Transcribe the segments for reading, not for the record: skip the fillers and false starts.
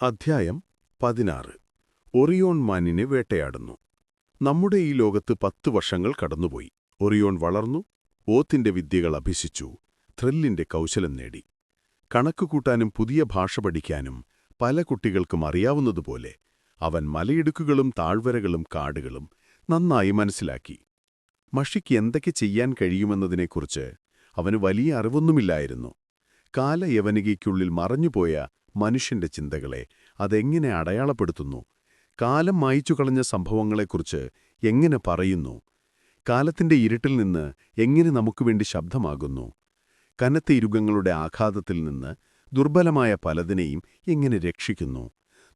അധ്യായം 16 ഒറിയോൺ മാനിനെ വേട്ടയാടുന്നു. നമ്മുടെ ഈ ലോകത്ത് 10 വർഷങ്ങൾ കടന്നുപോയി. ഒറിയോൺ വളർന്നു, ഓത്തിന്റെ വിദ്യകൾ അഭ്യസിച്ചു, ത്രില്ലിന്റെ കൗശലം നേടി. കണക്കുകൂട്ടാനും പുതിയ ഭാഷ പഠിക്കാനും പല കുട്ടികൾക്കും അറിയാവുന്നതുപോലെ അവൻ മലയിടുക്കുകളും താഴ്വരകളും കാടുകളും നന്നായി മനസ്സിലാക്കി. മഷിക്ക് എന്തൊക്കെ ചെയ്യാൻ കഴിയുമെന്നതിനെക്കുറിച്ച് അവന് വലിയ അറിവൊന്നുമില്ലായിരുന്നു. കാലയവനികയ്ക്കുള്ളിൽ മറഞ്ഞുപോയ മനുഷ്യന്റെ ചിന്തകളെ അതെങ്ങനെ അടയാളപ്പെടുത്തുന്നു, കാലം മായ്ച്ചുകളഞ്ഞ സംഭവങ്ങളെക്കുറിച്ച് എങ്ങനെ പറയുന്നു, കാലത്തിന്റെ ഇരുട്ടിൽ നിന്ന് എങ്ങനെ നമുക്കുവേണ്ടി ശബ്ദമാകുന്നു, കനത്ത ഇരുകങ്ങളുടെ ആഘാതത്തിൽ നിന്ന് ദുർബലമായ പലതിനെയും എങ്ങനെ രക്ഷിക്കുന്നു,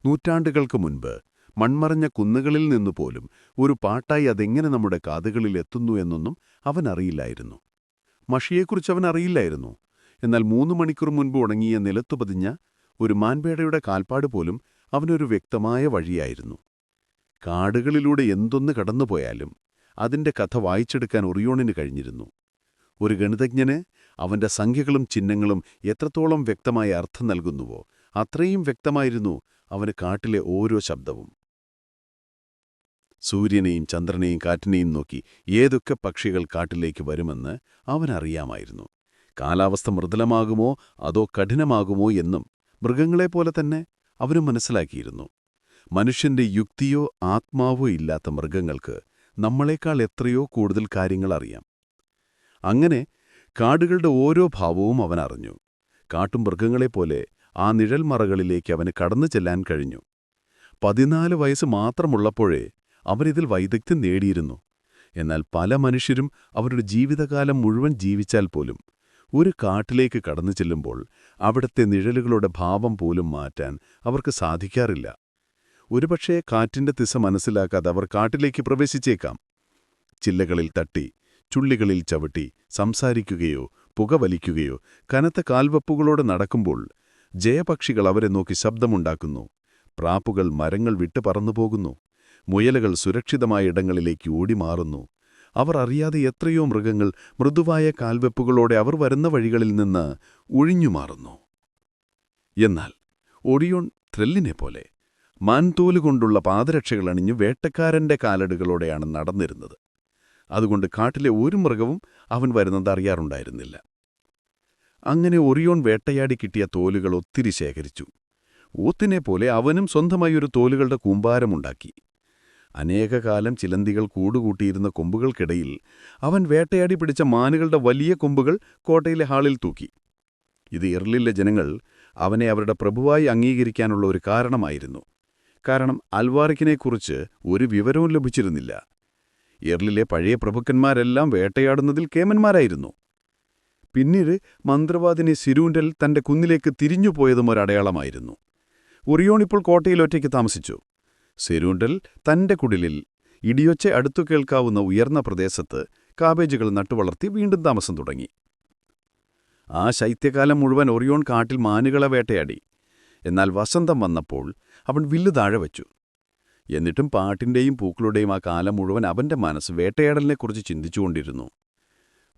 നൂറ്റാണ്ടുകൾക്ക് മുൻപ് മൺമറഞ്ഞ കുന്നുകളിൽ നിന്നുപോലും ഒരു പാട്ടായി അതെങ്ങനെ നമ്മുടെ കാതുകളിൽ എത്തുന്നു എന്നൊന്നും അവനറിയില്ലായിരുന്നു. മഷിയെക്കുറിച്ച് അവനറിയില്ലായിരുന്നു. എന്നാൽ 3 മണിക്കൂർ മുൻപ് ഉണങ്ങിയ നിലത്തുപതിഞ്ഞ ഒരു മാൻപേടയുടെ കാൽപ്പാട് പോലും അവനൊരു വ്യക്തമായ വഴിയായിരുന്നു. കാടുകളിലൂടെ എന്തൊന്ന് കടന്നുപോയാലും അതിന്റെ കഥ വായിച്ചെടുക്കാൻ ഒറിയോണിന് കഴിഞ്ഞിരുന്നു. ഒരു ഗണിതജ്ഞന് അവന്റെ സംഖ്യകളും ചിഹ്നങ്ങളും എത്രത്തോളം വ്യക്തമായ അർത്ഥം നൽകുന്നുവോ അത്രയും വ്യക്തമായിരുന്നു അവന് കാട്ടിലെ ഓരോ ശബ്ദവും. സൂര്യനെയും ചന്ദ്രനെയും കാറ്റിനെയും നോക്കി ഏതൊക്കെ പക്ഷികൾ കാട്ടിലേക്ക് വരുമെന്ന് അവനറിയാമായിരുന്നു. കാലാവസ്ഥ മൃദുലമാകുമോ അതോ കഠിനമാകുമോ എന്നും മൃഗങ്ങളെപ്പോലെ തന്നെ അവനും മനസ്സിലാക്കിയിരുന്നു. മനുഷ്യന്റെ യുക്തിയോ ആത്മാവോ ഇല്ലാത്ത മൃഗങ്ങൾക്ക് നമ്മളെക്കാൾ എത്രയോ കൂടുതൽ കാര്യങ്ങൾ അറിയാം. അങ്ങനെ കാടുകളുടെ ഓരോ ഭാവവും അവൻ അറിഞ്ഞു. കാട്ടുമൃഗങ്ങളെപ്പോലെ ആ നിഴൽമറകളിലേക്ക് അവന് കടന്നു ചെല്ലാൻ കഴിഞ്ഞു. 14 വയസ്സ് മാത്രമുള്ളപ്പോഴേ അവനിതിൽ വൈദഗ്ധ്യം നേടിയിരുന്നു. എന്നാൽ പല മനുഷ്യരും അവരുടെ ജീവിതകാലം മുഴുവൻ ജീവിച്ചാൽ പോലും ഒരു കാട്ടിലേക്ക് കടന്നു ചെല്ലുമ്പോൾ അവിടുത്തെ നിഴലുകളുടെ ഭാവം പോലും മാറ്റാൻ അവർക്ക് സാധിക്കാറില്ല. ഒരുപക്ഷേ കാറ്റിന്റെ ദിശ മനസ്സിലാക്കാതെ അവർ കാട്ടിലേക്ക് പ്രവേശിച്ചേക്കാം. ചില്ലകളിൽ തട്ടി, ചുള്ളികളിൽ ചവിട്ടി സംസാരിക്കുകയോ പുകവലിക്കുകയോ കനത്ത കാൽവെപ്പുകളോടെ നടക്കുമ്പോൾ ജയപക്ഷികൾ അവരെ നോക്കി ശബ്ദമുണ്ടാക്കുന്നു. പ്രാപ്പുകൾ മരങ്ങൾ വിട്ടു പറന്നുപോകുന്നു. മുയലുകൾ സുരക്ഷിതമായ ഇടങ്ങളിലേക്ക് ഓടിമാറുന്നു. അവർ അറിയാതെ എത്രയോ മൃഗങ്ങൾ മൃദുവായ കാൽവെപ്പുകളോടെ അവർ വരുന്ന വഴികളിൽ നിന്ന് ഒഴിഞ്ഞുമാറുന്നു. എന്നാൽ ഒറിയോൺ ത്രില്ലിനെപ്പോലെ മാൻതോലുകൊണ്ടുള്ള പാദരക്ഷകൾ അണിഞ്ഞു വേട്ടക്കാരന്റെ കാലടികളോടെയാണ് നടന്നിരുന്നത്. അതുകൊണ്ട് കാട്ടിലെ ഒരു മൃഗവും അവൻ വരുന്നത് അറിയാറുണ്ടായിരുന്നില്ല. അങ്ങനെ ഒറിയോൺ വേട്ടയാടി കിട്ടിയ തോലുകൾ ഒത്തിരി ശേഖരിച്ചു. ഓത്തിനെപ്പോലെ അവനും സ്വന്തമായി ഒരു തോലുകളുടെ കൂമ്പാരമുണ്ടാക്കി. അനേകകാലം ചിലന്തികൾ കൂടുകൂട്ടിയിരുന്ന കൊമ്പുകൾക്കിടയിൽ അവൻ വേട്ടയാടി പിടിച്ച മാനുകളുടെ വലിയ കൊമ്പുകൾ കോട്ടയിലെ ഹാളിൽ തൂക്കി. ഇത് ഇർലിലെ ജനങ്ങൾ അവനെ അവരുടെ പ്രഭുവായി അംഗീകരിക്കാനുള്ള ഒരു കാരണമായിരുന്നു. കാരണം അൽവാറിക്കിനെക്കുറിച്ച് ഒരു വിവരവും ലഭിച്ചിരുന്നില്ല. ഇർലിലെ പഴയ പ്രഭുക്കന്മാരെല്ലാം വേട്ടയാടുന്നതിൽ കേമന്മാരായിരുന്നു. പിന്നീട് മന്ത്രവാദിനി സിരൂൻഡൽ തന്റെ കുന്നിലേക്ക് തിരിഞ്ഞുപോയതും ഒരടയാളമായിരുന്നു. ഒറിയോൺ ഇപ്പോൾ കോട്ടയിൽ ഒറ്റയ്ക്ക് താമസിച്ചു. സിരൂൻഡൽ തന്റെ കുടിലിൽ ഇടിയൊച്ച അടുത്തു കേൾക്കാവുന്ന ഉയർന്ന പ്രദേശത്ത് കാബേജുകൾ നട്ടുവളർത്തി വീണ്ടും താമസം തുടങ്ങി. ആ ശൈത്യകാലം മുഴുവൻ ഒറിയോൺ കാട്ടിൽ മാനുകളെ വേട്ടയാടി. എന്നാൽ വസന്തം വന്നപ്പോൾ അവൻ വില്ലു താഴെ വച്ചു. എന്നിട്ടും പാട്ടിന്റെയും പൂക്കളുടെയും ആ കാലം മുഴുവൻ അവന്റെ മനസ്സ് വേട്ടയാടലിനെക്കുറിച്ച് ചിന്തിച്ചുകൊണ്ടിരുന്നു.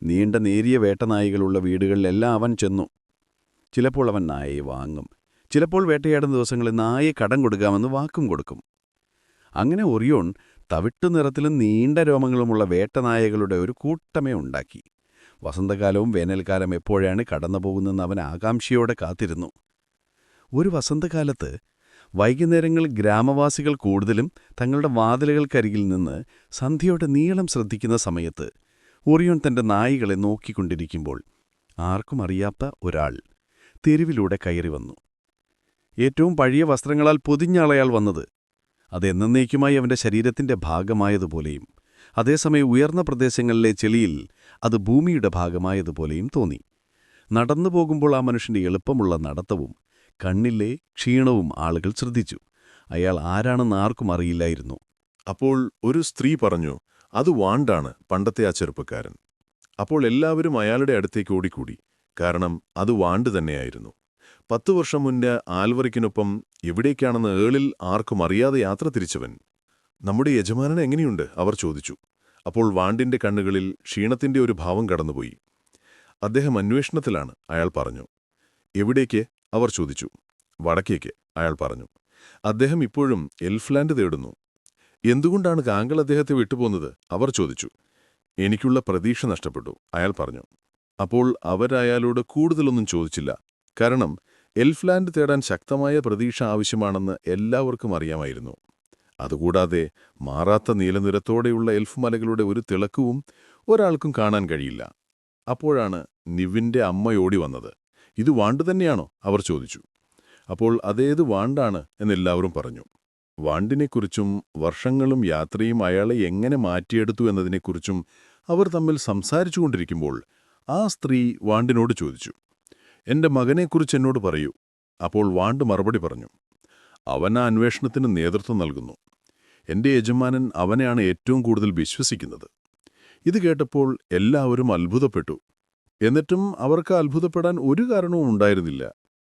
നീണ്ട നേരിയ വേട്ടനായികളുള്ള വീടുകളിലെല്ലാം അവൻ ചെന്നു. ചിലപ്പോൾ അവൻ നായയെ വാങ്ങും, ചിലപ്പോൾ വേട്ടയാടുന്ന ദിവസങ്ങളിൽ നായയെ കടം കൊടുക്കാമെന്ന് വാക്കും കൊടുക്കും. അങ്ങനെ ഒറിയോൺ തവിട്ടു നിറത്തിലും നീണ്ട രോമങ്ങളുമുള്ള വേട്ടനായകളുടെ ഒരു കൂട്ടമേ ഉണ്ടാക്കി. വസന്തകാലവും വേനൽക്കാലം എപ്പോഴാണ് കടന്നുപോകുന്നതെന്ന് അവൻ ആകാംക്ഷയോടെ കാത്തിരുന്നു. ഒരു വസന്തകാലത്ത് വൈകുന്നേരങ്ങളിൽ ഗ്രാമവാസികൾ കൂടുതലും തങ്ങളുടെ വാതിലുകൾക്കരികിൽ നിന്ന് സന്ധ്യയുടെ നീളം ശ്രദ്ധിക്കുന്ന സമയത്ത് ഒറിയോൺ തന്റെ നായികളെ നോക്കിക്കൊണ്ടിരിക്കുമ്പോൾ ആർക്കും അറിയാത്ത ഒരാൾ തെരുവിലൂടെ കയറി വന്നു. ഏറ്റവും പഴയ വസ്ത്രങ്ങളാൽ പൊതിഞ്ഞളയാൾ വന്നത് അതെന്നേക്കുമായി അവന്റെ ശരീരത്തിന്റെ ഭാഗമായതുപോലെയും അതേസമയം ഉയർന്ന പ്രദേശങ്ങളിലെ ചെളിയിൽ അത് ഭൂമിയുടെ ഭാഗമായതുപോലെയും തോന്നി. നടന്നു പോകുമ്പോൾ ആ മനുഷ്യന്റെ എളുപ്പമുള്ള നടത്തവും കണ്ണിലെ ക്ഷീണവും ആളുകൾ ശ്രദ്ധിച്ചു. അയാൾ ആരാണെന്ന് ആർക്കും അറിയില്ലായിരുന്നു. അപ്പോൾ ഒരു സ്ത്രീ പറഞ്ഞു, അത് വാണ്ടാണ്, പണ്ടത്തെ ആ ചെറുപ്പക്കാരൻ. അപ്പോൾ എല്ലാവരും അയാളുടെ അടുത്തേക്ക് ഓടിക്കൂടി. കാരണം അത് വാണ്ട് തന്നെയായിരുന്നു. 10 വർഷം മുന്നേ ആൽവറിക്കിനൊപ്പം എവിടേക്കാണെന്ന് ഏളിൽ ആർക്കും അറിയാതെ യാത്ര തിരിച്ചവൻ. നമ്മുടെ യജമാനൻ എങ്ങനെയുണ്ട്? അവർ ചോദിച്ചു. അപ്പോൾ വാണ്ടിന്റെ കണ്ണുകളിൽ ക്ഷീണത്തിന്റെ ഒരു ഭാവം കടന്നുപോയി. അദ്ദേഹം അന്വേഷണത്തിലാണ്, അയാൾ പറഞ്ഞു. എവിടേക്ക്? അവർ ചോദിച്ചു. വടക്കേക്ക്, അയാൾ പറഞ്ഞു. അദ്ദേഹം ഇപ്പോഴും എൽഫ്ലാൻഡ് തേടുന്നു. എന്തുകൊണ്ടാണ് താങ്കൾ അദ്ദേഹത്തെ വിട്ടുപോകുന്നത്? അവർ ചോദിച്ചു. എനിക്കുള്ള പ്രതീക്ഷ നഷ്ടപ്പെട്ടു, അയാൾ പറഞ്ഞു. അപ്പോൾ അവരയാളോട് കൂടുതലൊന്നും ചോദിച്ചില്ല. കാരണം എൽഫ്ലാൻഡ് തേടാൻ ശക്തമായ പ്രതീക്ഷ ആവശ്യമാണെന്ന് എല്ലാവർക്കും അറിയാമായിരുന്നു. അതുകൂടാതെ മാറാത്ത നീലനിറത്തോടെയുള്ള എൽഫ് മലകളുടെ ഒരു തിളക്കവും ഒരാൾക്കും കാണാൻ കഴിയില്ല. അപ്പോഴാണ് നിവിന്റെ അമ്മയോടി വന്നത്. ഇത് വാണ്ട് തന്നെയാണോ? അവർ ചോദിച്ചു. അപ്പോൾ അതേത് വാണ്ടാണ് എന്നെല്ലാവരും പറഞ്ഞു. വാണ്ടിനെക്കുറിച്ചും വർഷങ്ങളും യാത്രയും അയാളെ എങ്ങനെ മാറ്റിയെടുത്തു എന്നതിനെക്കുറിച്ചും അവർ തമ്മിൽ സംസാരിച്ചുകൊണ്ടിരിക്കുമ്പോൾ ആ സ്ത്രീ വാണ്ടിനോട് ചോദിച്ചു, എന്റെ മകനെക്കുറിച്ച് എന്നോട് പറയൂ. അപ്പോൾ വാണ്ട് മറുപടി പറഞ്ഞു, അവൻ ആ അന്വേഷണത്തിന് നേതൃത്വം നൽകുന്നു. എന്റെ യജമാനൻ അവനെയാണ് ഏറ്റവും കൂടുതൽ വിശ്വസിക്കുന്നത്. ഇത് കേട്ടപ്പോൾ എല്ലാവരും അത്ഭുതപ്പെട്ടു. എന്നിട്ടും അവർക്ക് അത്ഭുതപ്പെടാൻ ഒരു കാരണവും ഉണ്ടായിരുന്നില്ല.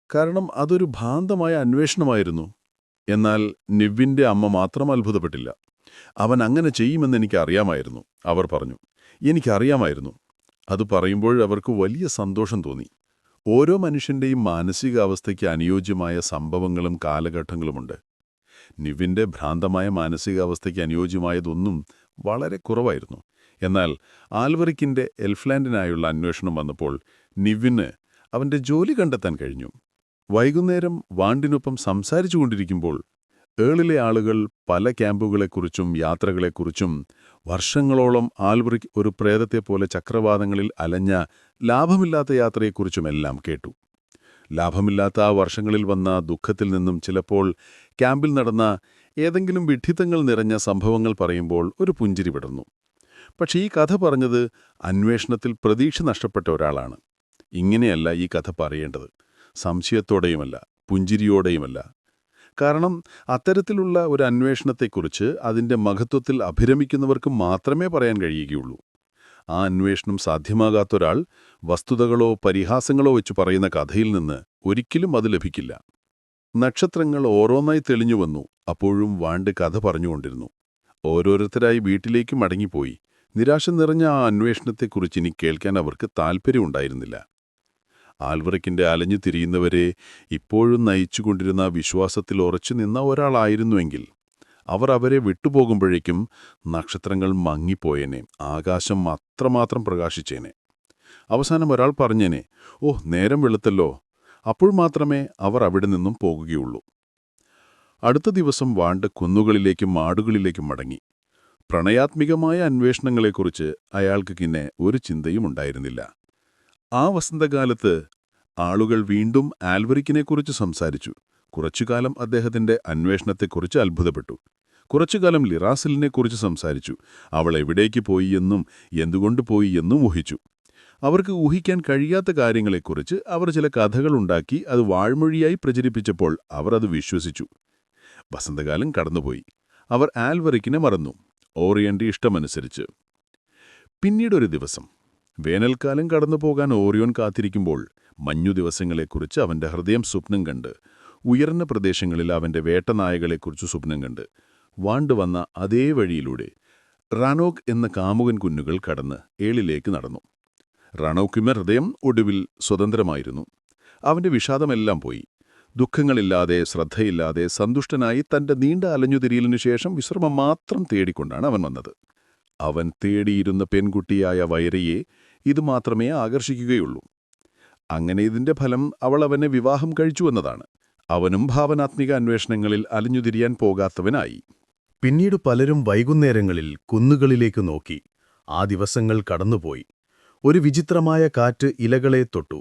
കാരണം അതൊരു ഭ്രാന്തമായ അന്വേഷണമായിരുന്നു. എന്നാൽ നിവിന്റെ അമ്മ മാത്രം അത്ഭുതപ്പെട്ടില്ല. അവൻ അങ്ങനെ ചെയ്യുമെന്നെനിക്കറിയാമായിരുന്നു, അവർ പറഞ്ഞു. എനിക്കറിയാമായിരുന്നു. അത് പറയുമ്പോൾ അവർക്ക് വലിയ സന്തോഷം തോന്നി. ഓരോ മനുഷ്യന്റെയും മാനസികാവസ്ഥയ്ക്ക് അനുയോജ്യമായ സംഭവങ്ങളും കാലഘട്ടങ്ങളുമുണ്ട്. നിവിന്റെ ഭ്രാന്തമായ മാനസികാവസ്ഥയ്ക്ക് അനുയോജ്യമായതൊന്നും വളരെ കുറവായിരുന്നു. എന്നാൽ ആൽവറിക്കിന്റെ എൽഫ്ലാൻഡിനായുള്ള അന്വേഷണം വന്നപ്പോൾ നിവിന് അവന്റെ ജോലി കണ്ടെത്താൻ കഴിഞ്ഞു. വൈകുന്നേരം വാണ്ടിനൊപ്പം സംസാരിച്ചുകൊണ്ടിരിക്കുമ്പോൾ ഏളിലെ ആളുകൾ പല ക്യാമ്പുകളെക്കുറിച്ചും യാത്രകളെക്കുറിച്ചും വർഷങ്ങളോളം ആൽവറിക്ക് ഒരു പ്രേതത്തെപ്പോലെ ചക്രവാതങ്ങളിൽ അലഞ്ഞ ലാഭമില്ലാത്ത യാത്രയെക്കുറിച്ചുമെല്ലാം കേട്ടു. ലാഭമില്ലാത്ത ആ വർഷങ്ങളിൽ വന്ന ദുഃഖത്തിൽ നിന്നും ചിലപ്പോൾ ക്യാമ്പിൽ നടന്ന ഏതെങ്കിലും വിഡ്ഢിത്തങ്ങൾ നിറഞ്ഞ സംഭവങ്ങൾ പറയുമ്പോൾ ഒരു പുഞ്ചിരി വിടർന്നു. പക്ഷേ ഈ കഥ പറഞ്ഞത് അന്വേഷണത്തിൽ പ്രതീക്ഷ നഷ്ടപ്പെട്ട ഒരാളാണ്. ഇങ്ങനെയല്ല ഈ കഥ പറയേണ്ടത്. സംശയത്തോടെയുമല്ല, പുഞ്ചിരിയോടെയുമല്ല. കാരണം അത്തരത്തിലുള്ള ഒരു അന്വേഷണത്തെക്കുറിച്ച് അതിന്റെ മഹത്വത്തിൽ അഭിരമിക്കുന്നവർക്ക് മാത്രമേ പറയാൻ കഴിയുകയുള്ളൂ. ആ അന്വേഷണം സാധ്യമാകാത്തൊരാൾ വസ്തുതകളോ പരിഹാസങ്ങളോ വെച്ച് പറയുന്ന കഥയിൽ നിന്ന് ഒരിക്കലും അത് ലഭിക്കില്ല. നക്ഷത്രങ്ങൾ ഓരോന്നായി തെളിഞ്ഞു വന്നു. അപ്പോഴും വാണ്ട് കഥ പറഞ്ഞുകൊണ്ടിരുന്നു. ഓരോരുത്തരായി വീട്ടിലേക്ക് മടങ്ങിപ്പോയി. നിരാശ നിറഞ്ഞ ആ അന്വേഷണത്തെക്കുറിച്ച് ഇനി കേൾക്കാൻ അവർക്ക് താൽപ്പര്യമുണ്ടായിരുന്നില്ല. ആൽവറിക്കിന്റെ അലഞ്ഞു തിരിയുന്നവരെ ഇപ്പോഴും നയിച്ചുകൊണ്ടിരുന്ന വിശ്വാസത്തിൽ ഉറച്ചു നിന്ന ഒരാളായിരുന്നുവെങ്കിൽ അവർ അവരെ വിട്ടുപോകുമ്പോഴേക്കും നക്ഷത്രങ്ങൾ മങ്ങിപ്പോയേനെ, ആകാശം അത്രമാത്രം പ്രകാശിച്ചേനെ. അവസാനം ഒരാൾ പറഞ്ഞേനെ, ഓ, നേരം വെളുത്തല്ലോ. അപ്പോൾ മാത്രമേ അവർ അവിടെ നിന്നും പോകുകയുള്ളൂ. അടുത്ത ദിവസം വാണ്ട് കുന്നുകളിലേക്കും മാടുകളിലേക്കും മടങ്ങി. പ്രണയാത്മികമായ അന്വേഷണങ്ങളെക്കുറിച്ച് അയാൾക്ക് പിന്നെ ഒരു ചിന്തയും ഉണ്ടായിരുന്നില്ല. ആ വസന്തകാലത്ത് ആളുകൾ വീണ്ടും ആൽവറിക്കിനെക്കുറിച്ച് സംസാരിച്ചു. കുറച്ചുകാലം അദ്ദേഹത്തിന്റെ അന്വേഷണത്തെക്കുറിച്ച് അത്ഭുതപ്പെട്ടു. കുറച്ചുകാലം ലിറാസിലിനെക്കുറിച്ച് സംസാരിച്ചു. അവൾ എവിടേക്ക് പോയി എന്നും എന്തുകൊണ്ട് പോയി എന്നും ഊഹിച്ചു. അവർക്ക് ഊഹിക്കാൻ കഴിയാത്ത കാര്യങ്ങളെക്കുറിച്ച് അവർ ചില കഥകളുണ്ടാക്കി അത് വാഴ്മൊഴിയായി പ്രചരിപ്പിച്ചപ്പോൾ അവർ അത് വിശ്വസിച്ചു. വസന്തകാലം കടന്നുപോയി. അവർ ആൽവറിക്കിനെ മറന്നു, ഓറിയന്റെ ഇഷ്ടമനുസരിച്ച്. പിന്നീടൊരു ദിവസം വേനൽക്കാലം കടന്നുപോകാൻ ഓറിയോൻ കാത്തിരിക്കുമ്പോൾ മഞ്ഞു ദിവസങ്ങളെക്കുറിച്ച് അവന്റെ ഹൃദയം സ്വപ്നം കണ്ട്, ഉയർന്ന പ്രദേശങ്ങളിൽ അവന്റെ വേട്ടനായകളെക്കുറിച്ച് സ്വപ്നം കണ്ട്, വാണ്ട് വന്ന അതേ വഴിയിലൂടെ റാനോക്ക് എന്ന കാമുകൻ കുന്നുകൾ കടന്ന് ഏളിലേക്ക് നടന്നു. റാനോക്കിന്റെ ഹൃദയം ഒടുവിൽ സ്വതന്ത്രമായിരുന്നു. അവന്റെ വിഷാദമെല്ലാം പോയി. ദുഃഖങ്ങളില്ലാതെ, ശ്രദ്ധയില്ലാതെ, സന്തുഷ്ടനായി തന്റെ നീണ്ട അലഞ്ഞുതിരിയലിനു ശേഷം വിശ്രമം മാത്രം തേടിക്കൊണ്ടാണ് അവൻ വന്നത്. അവൻ തേടിയിരുന്ന പെൺകുട്ടിയായ വൈരയെ ഇതുമാത്രമേ ആകർഷിക്കുകയുള്ളൂ. അങ്ങനെ ഇതിന്റെ ഫലം അവൾ അവനെ വിവാഹം കഴിച്ചുവെന്നതാണ്. അവനും ഭാവനാത്മിക അന്വേഷണങ്ങളിൽ അലഞ്ഞുതിരിയാൻ പോകാത്തവനായി. പിന്നീട് പലരും വൈകുന്നേരങ്ങളിൽ കുന്നുകളിലേക്ക് നോക്കി. ആ ദിവസങ്ങൾ കടന്നുപോയി. ഒരു വിചിത്രമായ കാറ്റ് ഇലകളെ തൊട്ടു.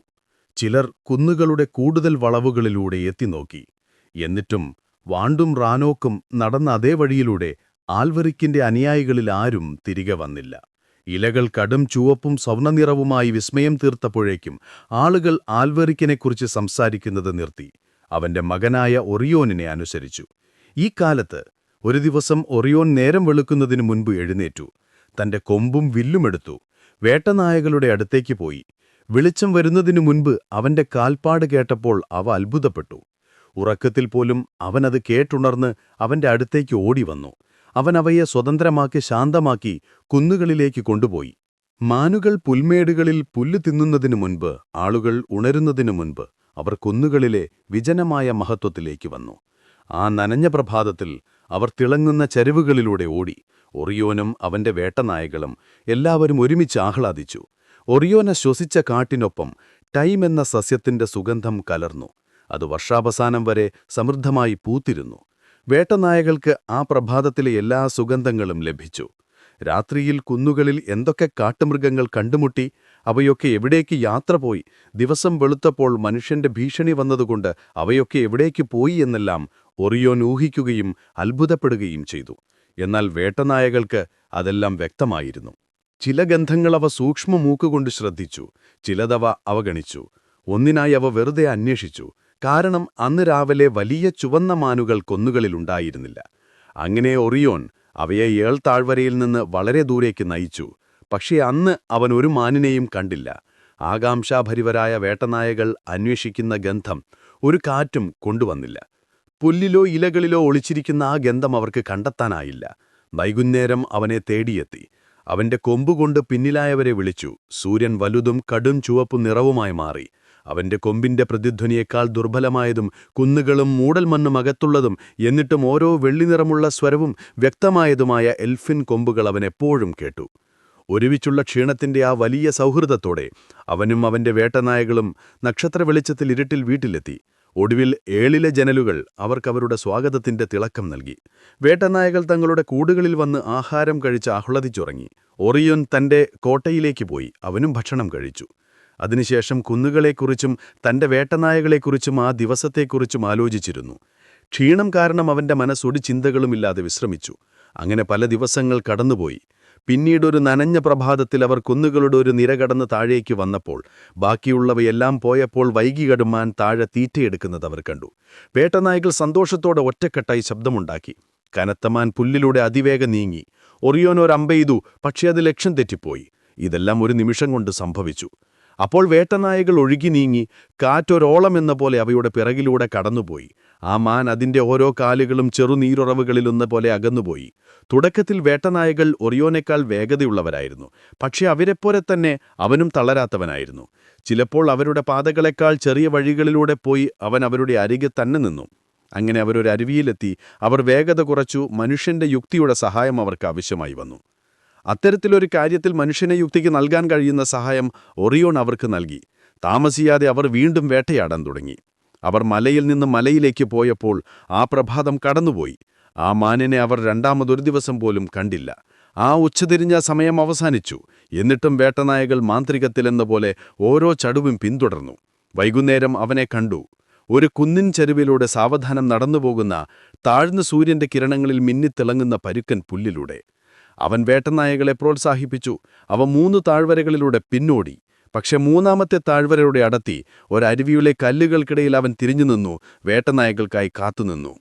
ചിലർ കുന്നുകളുടെ കൂടുതൽ വളവുകളിലൂടെ എത്തിനോക്കി. എന്നിട്ടും വാണ്ടും റാനോക്കും നടന്ന അതേ വഴിയിലൂടെ ആൽവറിക്കിന്റെ അനുയായികളിൽ ആരും തിരികെ വന്നില്ല. ഇലകൾ കടും ചുവപ്പും സ്വർണ്ണനിറവുമായി വിസ്മയം തീർത്തപ്പോഴേക്കും ആളുകൾ ആൽവറിക്കിനെക്കുറിച്ച് സംസാരിക്കുന്നത് നിർത്തി. അവന്റെ മകനായ ഒറിയോനിനെ അനുസരിച്ചു. ഈ കാലത്ത് ഒരു ദിവസം ഒറിയോൻ നേരം വെളുക്കുന്നതിനു മുൻപ് എഴുന്നേറ്റു. തന്റെ കൊമ്പും വില്ലുമെടുത്തു. വേട്ടനായകളുടെ അടുത്തേക്ക് പോയി. വെളിച്ചം വരുന്നതിനു മുൻപ് അവന്റെ കാൽപ്പാട് കേട്ടപ്പോൾ അവ അത്ഭുതപ്പെട്ടു. ഉറക്കത്തിൽ പോലും അവനത് കേട്ടുണർന്ന് അവന്റെ അടുത്തേക്ക് ഓടിവന്നു. അവൻ അവയെ സ്വതന്ത്രമാക്കി ശാന്തമാക്കി കുന്നുകളിലേക്ക് കൊണ്ടുപോയി. മാനുകൾ പുൽമേടുകളിൽ പുല്ല് തിന്നുന്നതിനു മുൻപ്, ആളുകൾ ഉണരുന്നതിനു മുൻപ് അവർ കുന്നുകളിലെ വിജനമായ മഹത്വത്തിലേക്ക് വന്നു. ആ നനഞ്ഞ പ്രഭാതത്തിൽ അവർ തിളങ്ങുന്ന ചരിവുകളിലൂടെ ഓടി. ഒറിയോനും അവന്റെ വേട്ടനായകളും എല്ലാവരും ഒരുമിച്ച് ആഹ്ലാദിച്ചു. ഒറിയോനെ ശ്വസിച്ച കാട്ടിനൊപ്പം ടൈം എന്ന സസ്യത്തിന്റെ സുഗന്ധം കലർന്നു. അത് വർഷാവസാനം വരെ സമൃദ്ധമായി പൂത്തിരുന്നു. വേട്ടനായകൾക്ക് ആ പ്രഭാതത്തിലെ എല്ലാ സുഗന്ധങ്ങളും ലഭിച്ചു. രാത്രിയിൽ കുന്നുകളിൽ എന്തൊക്കെ കാട്ടുമൃഗങ്ങൾ കണ്ടുമുട്ടി, അവയൊക്കെ എവിടേക്ക് യാത്ര പോയി, ദിവസം വെളുത്തപ്പോൾ മനുഷ്യന്റെ ഭീഷണി വന്നതുകൊണ്ട് അവയൊക്കെ എവിടേക്ക് പോയി എന്നെല്ലാം ഒറിയോൻ ഊഹിക്കുകയും അത്ഭുതപ്പെടുകയും ചെയ്തു. എന്നാൽ വേട്ടനായകൾക്ക് അതെല്ലാം വ്യക്തമായിരുന്നു. ചില ഗന്ധങ്ങൾ അവ സൂക്ഷ്മമൂക്കുകൊണ്ട് ശ്രദ്ധിച്ചു, ചിലതവ അവഗണിച്ചു. ഒന്നിനായി അവ വെറുതെ അന്വേഷിച്ചു. കാരണം അന്ന് രാവിലെ വലിയ ചുവന്ന മാനുകൾ കുന്നുകളിലുണ്ടായിരുന്നില്ല. അങ്ങനെ ഒറിയോൻ അവയെ താഴ്വരയിൽ നിന്ന് വളരെ ദൂരേക്ക് നയിച്ചു. പക്ഷേ അന്ന് അവൻ ഒരു മാനിനെയും കണ്ടില്ല. ആകാംക്ഷാഭരിവരായ വേട്ടനായകൾ അന്വേഷിക്കുന്ന ഗന്ധം ഒരു കാറ്റും കൊണ്ടുവന്നില്ല. പുല്ലിലോ ഇലകളിലോ ഒളിച്ചിരിക്കുന്ന ആ ഗന്ധം അവർക്ക് കണ്ടെത്താനായില്ല. വൈകുന്നേരം അവനെ തേടിയെത്തി. അവന്റെ കൊമ്പുകൊണ്ട് പിന്നിലായവരെ വിളിച്ചു. സൂര്യൻ വലുതും കടും ചുവപ്പു നിറവുമായി മാറി. അവന്റെ കൊമ്പിന്റെ പ്രതിധ്വനിയേക്കാൾ ദുർബലമായതും കുന്നുകളും മൂടൽമണ്ണും അകത്തുള്ളതും എന്നിട്ടും ഓരോ വെള്ളിനിറമുള്ള സ്വരവും വ്യക്തമായതുമായ എൽഫിൻ കൊമ്പുകൾ അവൻ എപ്പോഴും കേട്ടു. ഒരുമിച്ചുള്ള ക്ഷീണത്തിന്റെ ആ വലിയ സൗഹൃദത്തോടെ അവനും അവന്റെ വേട്ടനായകളും നക്ഷത്രവെളിച്ചത്തിൽ ഇരുട്ടിൽ വീട്ടിലെത്തി. ഒടുവിൽ 7 ജനലുകൾ അവർക്കവരുടെ സ്വാഗതത്തിന്റെ തിളക്കം നൽകി. വേട്ടനായകൾ തങ്ങളുടെ കൂടുകളിൽ വന്ന് ആഹാരം കഴിച്ച് ആഹ്ലാദിച്ചുറങ്ങി. ഒറിയോൻ തന്റെ കോട്ടയിലേക്ക് പോയി. അവനും ഭക്ഷണം കഴിച്ചു. അതിനുശേഷം കുന്നുകളെക്കുറിച്ചും തന്റെ വേട്ടനായകളെക്കുറിച്ചും ആ ദിവസത്തെക്കുറിച്ചും ആലോചിച്ചിരുന്നു. ക്ഷീണം കാരണം അവന്റെ മനസ്സൊരു ചിന്തകളുമില്ലാതെ വിശ്രമിച്ചു. അങ്ങനെ പല ദിവസങ്ങൾ കടന്നുപോയി. പിന്നീടൊരു നനഞ്ഞ പ്രഭാതത്തിൽ അവർ കുന്നുകളുടെ ഒരു നിര കടന്ന് താഴേക്ക് വന്നപ്പോൾ ബാക്കിയുള്ളവയെല്ലാം പോയപ്പോൾ വൈകി കടുമാൻ താഴെ തീറ്റയെടുക്കുന്നത് അവർ കണ്ടു. വേട്ടനായകൾ സന്തോഷത്തോടെ ഒറ്റക്കെട്ടായി ശബ്ദമുണ്ടാക്കി. കനത്തമാൻ പുല്ലിലൂടെ അതിവേഗം നീങ്ങി. ഒറിയോൻ ഒരമ്പെയ്തു, പക്ഷേ അത് ലക്ഷ്യം തെറ്റിപ്പോയി. ഇതെല്ലാം ഒരു നിമിഷം കൊണ്ട് സംഭവിച്ചു. അപ്പോൾ വേട്ടനായകൾ ഒഴുകി നീങ്ങി. കാറ്റൊരോളം എന്ന പോലെ അവയുടെ പിറകിലൂടെ കടന്നുപോയി. ആ മാൻ അതിന്റെ ഓരോ കാലുകളും ചെറുനീരുറവുകളിലൊന്ന പോലെ അകന്നുപോയി. തുടക്കത്തിൽ വേട്ടനായകൾ ഒറിയോനേക്കാൾ വേഗതയുള്ളവരായിരുന്നു. പക്ഷേ അവരെപ്പോലെ തന്നെ അവനും തളരാത്തവനായിരുന്നു. ചിലപ്പോൾ അവരുടെ പാതകളെക്കാൾ ചെറിയ വഴികളിലൂടെ പോയി അവൻ അവരുടെ അരികെ തന്നെ നിന്നു. അങ്ങനെ അവരൊരു അരുവിയിലെത്തി. അവർ വേഗത കുറച്ചു. മനുഷ്യന്റെ യുക്തിയുടെ സഹായം അവർക്ക് ആവശ്യമായി വന്നു. അത്തരത്തിലൊരു കാര്യത്തിൽ മനുഷ്യനെ യുക്തിക്ക് നൽകാൻ കഴിയുന്ന സഹായം ഒറിയോൺ അവർക്ക് നൽകി. താമസിയാതെ അവർ വീണ്ടും വേട്ടയാടാൻ തുടങ്ങി. അവർ മലയിൽ നിന്ന് മലയിലേക്ക് പോയപ്പോൾ ആ പ്രഭാതം കടന്നുപോയി. ആ മാനിനെ അവർ രണ്ടാമതൊരു ദിവസം പോലും കണ്ടില്ല. ആ ഉച്ചതിരിഞ്ഞ സമയം അവസാനിച്ചു. എന്നിട്ടും വേട്ടനായകൾ മാന്ത്രികത്തിലെന്ന പോലെ ഓരോ ചടുവും പിന്തുടർന്നു. വൈകുന്നേരം അവനെ കണ്ടു. ഒരു കുന്നിൻ ചരിവിലൂടെ സാവധാനം നടന്നുപോകുന്ന താഴ്ന്ന സൂര്യന്റെ കിരണങ്ങളിൽ മിന്നിത്തിളങ്ങുന്ന പരുക്കൻ പുല്ലിലൂടെ. അവൻ വേട്ടനായകളെ പ്രോത്സാഹിപ്പിച്ചു. അവ 3 താഴ്വരകളിലൂടെ പിന്നോടി. പക്ഷെ 3ാമത്തെ താഴ്വരയുടെ അടത്തി ഒരരുവിയിലെ കല്ലുകൾക്കിടയിൽ അവൻ തിരിഞ്ഞുനിന്നു. വേട്ടനായകൾക്കായി കാത്തുനിന്നു.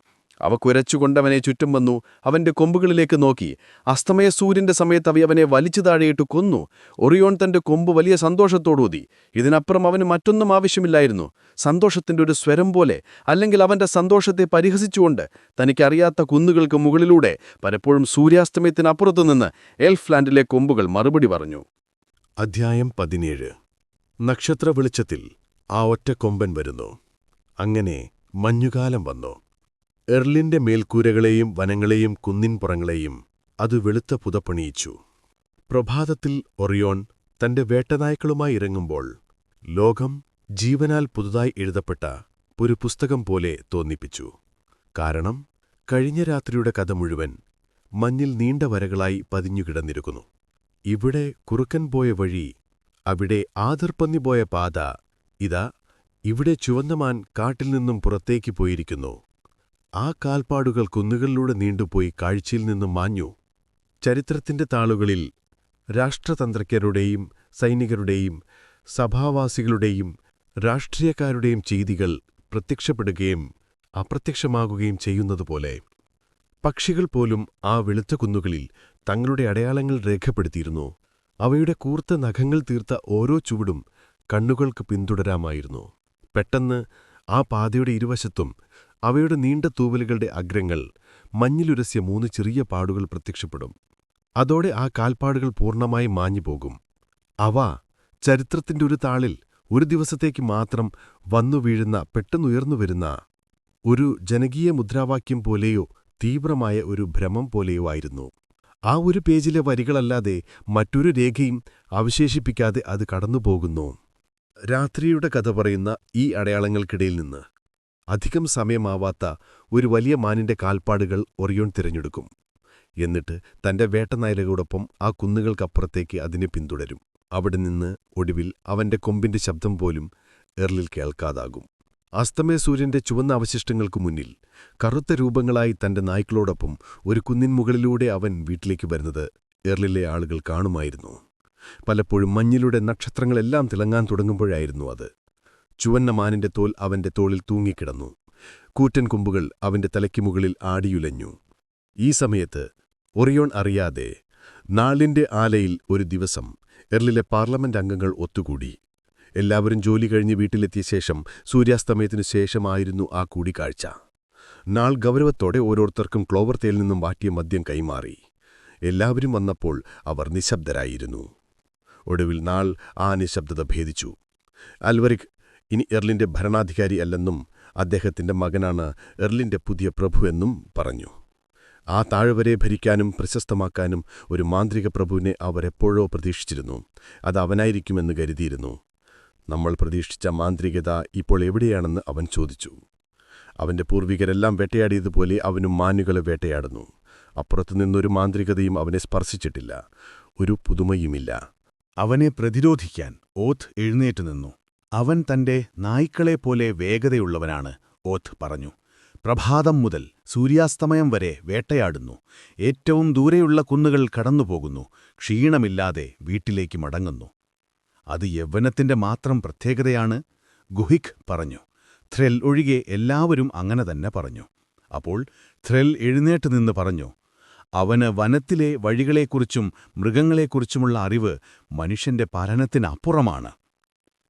അവ കുരച്ചുകൊണ്ടവനെ ചുറ്റും വന്നു. അവന്റെ കൊമ്പുകളിലേക്ക് നോക്കി. അസ്തമയ സൂര്യന്റെ സമയത്ത് അവനെ വലിച്ചു താഴെയിട്ട് കൊന്നു. ഒറിയോൺ തന്റെ കൊമ്പ് വലിയ സന്തോഷത്തോടൂതി. ഇതിനപ്പുറം അവന് മറ്റൊന്നും ആവശ്യമില്ലായിരുന്നു. സന്തോഷത്തിന്റെ ഒരു സ്വരം പോലെ, അല്ലെങ്കിൽ അവന്റെ സന്തോഷത്തെ പരിഹസിച്ചുകൊണ്ട് തനിക്കറിയാത്ത കുന്നുകൾക്ക് മുകളിലൂടെ പലപ്പോഴും സൂര്യാസ്തമയത്തിനപ്പുറത്തുനിന്ന് എൽഫ്ലാൻഡിലെ കൊമ്പുകൾ മറുപടി പറഞ്ഞു. അധ്യായം 17. നക്ഷത്ര വെളിച്ചത്തിൽ ആ ഒറ്റ കൊമ്പൻ വരുന്നു. അങ്ങനെ മഞ്ഞുകാലം വന്നു. എർലിന്റെ മേൽക്കൂരകളെയും വനങ്ങളെയും കുന്നിൻപുറങ്ങളെയും അത് വെളുത്ത പുതപ്പണിയിച്ചു. പ്രഭാതത്തിൽ ഒറിയോൺ തന്റെ വേട്ടനായ്ക്കളുമായി ഇറങ്ങുമ്പോൾ ലോകം ജീവനാൽ പുതുതായി എഴുതപ്പെട്ട ഒരു പുസ്തകം പോലെ തോന്നിപ്പിച്ചു. കാരണം കഴിഞ്ഞ രാത്രിയുടെ കഥ മുഴുവൻ മഞ്ഞിൽ നീണ്ട വരകളായി പതിഞ്ഞുകിടന്നിരിക്കുന്നു. ഇവിടെ കുറുക്കൻ പോയ വഴി, അവിടെ ആദർപ്പന്നി പോയ പാത, ഇതാ ഇവിടെ ചുവന്നമാൻ കാട്ടിൽ നിന്നും പുറത്തേക്ക് പോയിരിക്കുന്നു. ആ കാൽപ്പാടുകൾ കുന്നുകളിലൂടെ നീണ്ടുപോയി കാഴ്ചയിൽ നിന്നും മാഞ്ഞു. ചരിത്രത്തിന്റെ താളുകളിൽ രാഷ്ട്രതന്ത്രജ്ഞരുടെയും സൈനികരുടെയും സഭാവാസികളുടെയും രാഷ്ട്രീയക്കാരുടെയും ചെയ്തികൾ പ്രത്യക്ഷപ്പെടുകയും അപ്രത്യക്ഷമാകുകയും ചെയ്യുന്നതുപോലെ പക്ഷികൾ പോലും ആ വെളുത്ത കുന്നുകളിൽ തങ്ങളുടെ അടയാളങ്ങൾ രേഖപ്പെടുത്തിയിരുന്നു. അവയുടെ കൂർത്ത നഖങ്ങൾ തീർത്ത ഓരോ ചുവടും കണ്ണുകൾക്ക് പിന്തുടരാമായിരുന്നു. പെട്ടെന്ന് ആ പാതയുടെ ഇരുവശത്തും അവയുടെ നീണ്ട തൂവലുകളുടെ അഗ്രങ്ങൾ മഞ്ഞിലുരസ്യ 3 ചെറിയ പാടുകൾ പ്രത്യക്ഷപ്പെടും. അതോടെ ആ കാൽപ്പാടുകൾ പൂർണ്ണമായി മാഞ്ഞുപോകും. അവ ചരിത്രത്തിന്റെ ഒരു താളിൽ ഒരു ദിവസത്തേക്ക് മാത്രം വന്നു വീഴുന്ന പെട്ടെന്നുയർന്നു വരുന്ന ഒരു ജനകീയ മുദ്രാവാക്യം പോലെയോ തീവ്രമായ ഒരു ഭ്രമം പോലെയോ ആയിരുന്നു. ആ ഒരു പേജിലെ വരികളല്ലാതെ മറ്റൊരു രേഖയും അവശേഷിപ്പിക്കാതെ അത് കടന്നുപോകുന്നു. രാത്രിയുടെ കഥ പറയുന്ന ഈ അടയാളങ്ങൾക്കിടയിൽ നിന്ന് അധികം സമയമാവാത്ത ഒരു വലിയ മാനിന്റെ കാൽപ്പാടുകൾ ഒറിയോൺ തിരഞ്ഞെടുക്കും. എന്നിട്ട് തന്റെ വേട്ടനായകരോടൊപ്പം ആ കുന്നുകൾക്കപ്പുറത്തേക്ക് അതിനെ പിന്തുടരും. അവിടെ നിന്ന് ഒടുവിൽ അവന്റെ കൊമ്പിന്റെ ശബ്ദം പോലും എർലിൽ കേൾക്കാതാകും. അസ്തമയ സൂര്യന്റെ ചുവന്ന അവശിഷ്ടങ്ങൾക്കു മുന്നിൽ കറുത്ത രൂപങ്ങളായി തന്റെ നായ്ക്കളോടൊപ്പം ഒരു കുന്നിൻ മുകളിലൂടെ അവൻ വീട്ടിലേക്ക് വരുന്നത് എർലിലെ ആളുകൾ കാണുമായിരുന്നു. പലപ്പോഴും മഞ്ഞിലൂടെ നക്ഷത്രങ്ങളെല്ലാം തിളങ്ങാൻ തുടങ്ങുമ്പോഴായിരുന്നു അത്. ചുവന്ന മാനിന്റെ തോൽ അവന്റെ തോളിൽ തൂങ്ങിക്കിടന്നു. കൂറ്റൻ കൊമ്പുകൾ അവന്റെ തലയ്ക്ക് മുകളിൽ ആടിയുലഞ്ഞു. ഈ സമയത്ത് ഒറിയോൺ അറിയാതെ നാളിന്റെ ആലയിൽ ഒരു ദിവസം എർലിലെ പാർലമെന്റ് അംഗങ്ങൾ ഒത്തുകൂടി. എല്ലാവരും ജോലി കഴിഞ്ഞ് വീട്ടിലെത്തിയ ശേഷം സൂര്യാസ്തമയത്തിനു ശേഷമായിരുന്നു ആ കൂടിക്കാഴ്ച. നാൾ ഗൗരവത്തോടെ ഓരോരുത്തർക്കും ക്ലോവർ തേയിൽ നിന്നും വാറ്റിയ മദ്യം കൈമാറി. എല്ലാവരും വന്നപ്പോൾ അവർ നിശബ്ദരായിരുന്നു. ഒടുവിൽ നാൾ ആ നിശബ്ദത ഭേദിച്ചു. അൽവരിക് ഇനി എർലിന്റെ ഭരണാധികാരി അല്ലെന്നും അദ്ദേഹത്തിന്റെ മകനാണ് എർലിന്റെ പുതിയ പ്രഭുവെന്നും പറഞ്ഞു. ആ താഴ്വരെ ഭരിക്കാനും പ്രശസ്തമാക്കാനും ഒരു മാന്ത്രിക പ്രഭുവിനെ അവർ എപ്പോഴോ പ്രതീക്ഷിച്ചിരുന്നു. അത് അവനായിരിക്കുമെന്ന് കരുതിയിരുന്നു. നമ്മൾ പ്രതീക്ഷിച്ച മാന്ത്രികത ഇപ്പോൾ എവിടെയാണെന്ന് അവൻ ചോദിച്ചു. അവന്റെ പൂർവികരെല്ലാം വേട്ടയാടിയതുപോലെ അവനും മാനുകളെ വേട്ടയാടുന്നു. അപ്പുറത്തുനിന്നൊരു മാന്ത്രികതയും അവനെ സ്പർശിച്ചിട്ടില്ല. ഒരു പുതുമയുമില്ല. അവനെ പ്രതിരോധിക്കാൻ ഓത്ത് എഴുന്നേറ്റു നിന്നു. അവൻ തന്റെ നായ്ക്കളെപ്പോലെ വേഗതയുള്ളവനാണ്, ഓത്ത് പറഞ്ഞു. പ്രഭാതം മുതൽ സൂര്യാസ്തമയം വരെ വേട്ടയാടുന്നു. ഏറ്റവും ദൂരെയുള്ള കുന്നുകൾ കടന്നുപോകുന്നു. ക്ഷീണമില്ലാതെ വീട്ടിലേക്ക് മടങ്ങുന്നു. അത് യൗവനത്തിന്റെ മാത്രം പ്രത്യേകതയാണ്, ഗുഹിക് പറഞ്ഞു. ത്രെൽ ഒഴികെ എല്ലാവരും അങ്ങനെ തന്നെ പറഞ്ഞു. അപ്പോൾ ത്രെൽ എഴുന്നേറ്റ് നിന്ന് പറഞ്ഞു, അവന് വനത്തിലെ വഴികളെക്കുറിച്ചും മൃഗങ്ങളെക്കുറിച്ചുമുള്ള അറിവ് മനുഷ്യന്റെ പഠനത്തിനപ്പുറമാണ്.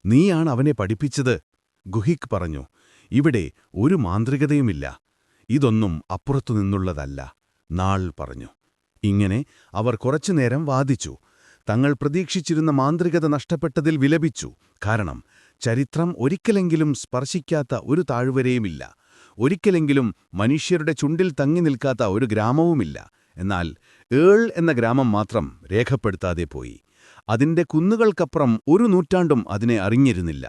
നീയാണ് അവനെ പഠിപ്പിച്ചത്, ഗുഹിക് പറഞ്ഞു. ഇവിടെ ഒരു മാന്ത്രികതയുമില്ല. ഇതൊന്നും അപ്പുറത്തുനിന്നുള്ളതല്ല, നാൾ പറഞ്ഞു. ഇങ്ങനെ അവർ കുറച്ചുനേരം വാദിച്ചു. തങ്ങൾ പ്രതീക്ഷിച്ചിരുന്ന മാന്ത്രികത നഷ്ടപ്പെട്ടതിൽ വിലപിച്ചു. കാരണം ചരിത്രം ഒരിക്കലെങ്കിലും സ്പർശിക്കാത്ത ഒരു താഴ്വരയുമില്ല. ഒരിക്കലെങ്കിലും മനുഷ്യരുടെ ചുണ്ടിൽ തങ്ങി നിൽക്കാത്ത ഒരു ഗ്രാമവുമില്ല. എന്നാൽ ഏൾ എന്ന ഗ്രാമം മാത്രം രേഖപ്പെടുത്താതെ പോയി. അതിന്റെ കുന്നുകൾക്കപ്പുറം ഒരു നൂറ്റാണ്ടും അതിനെ അറിഞ്ഞിരുന്നില്ല.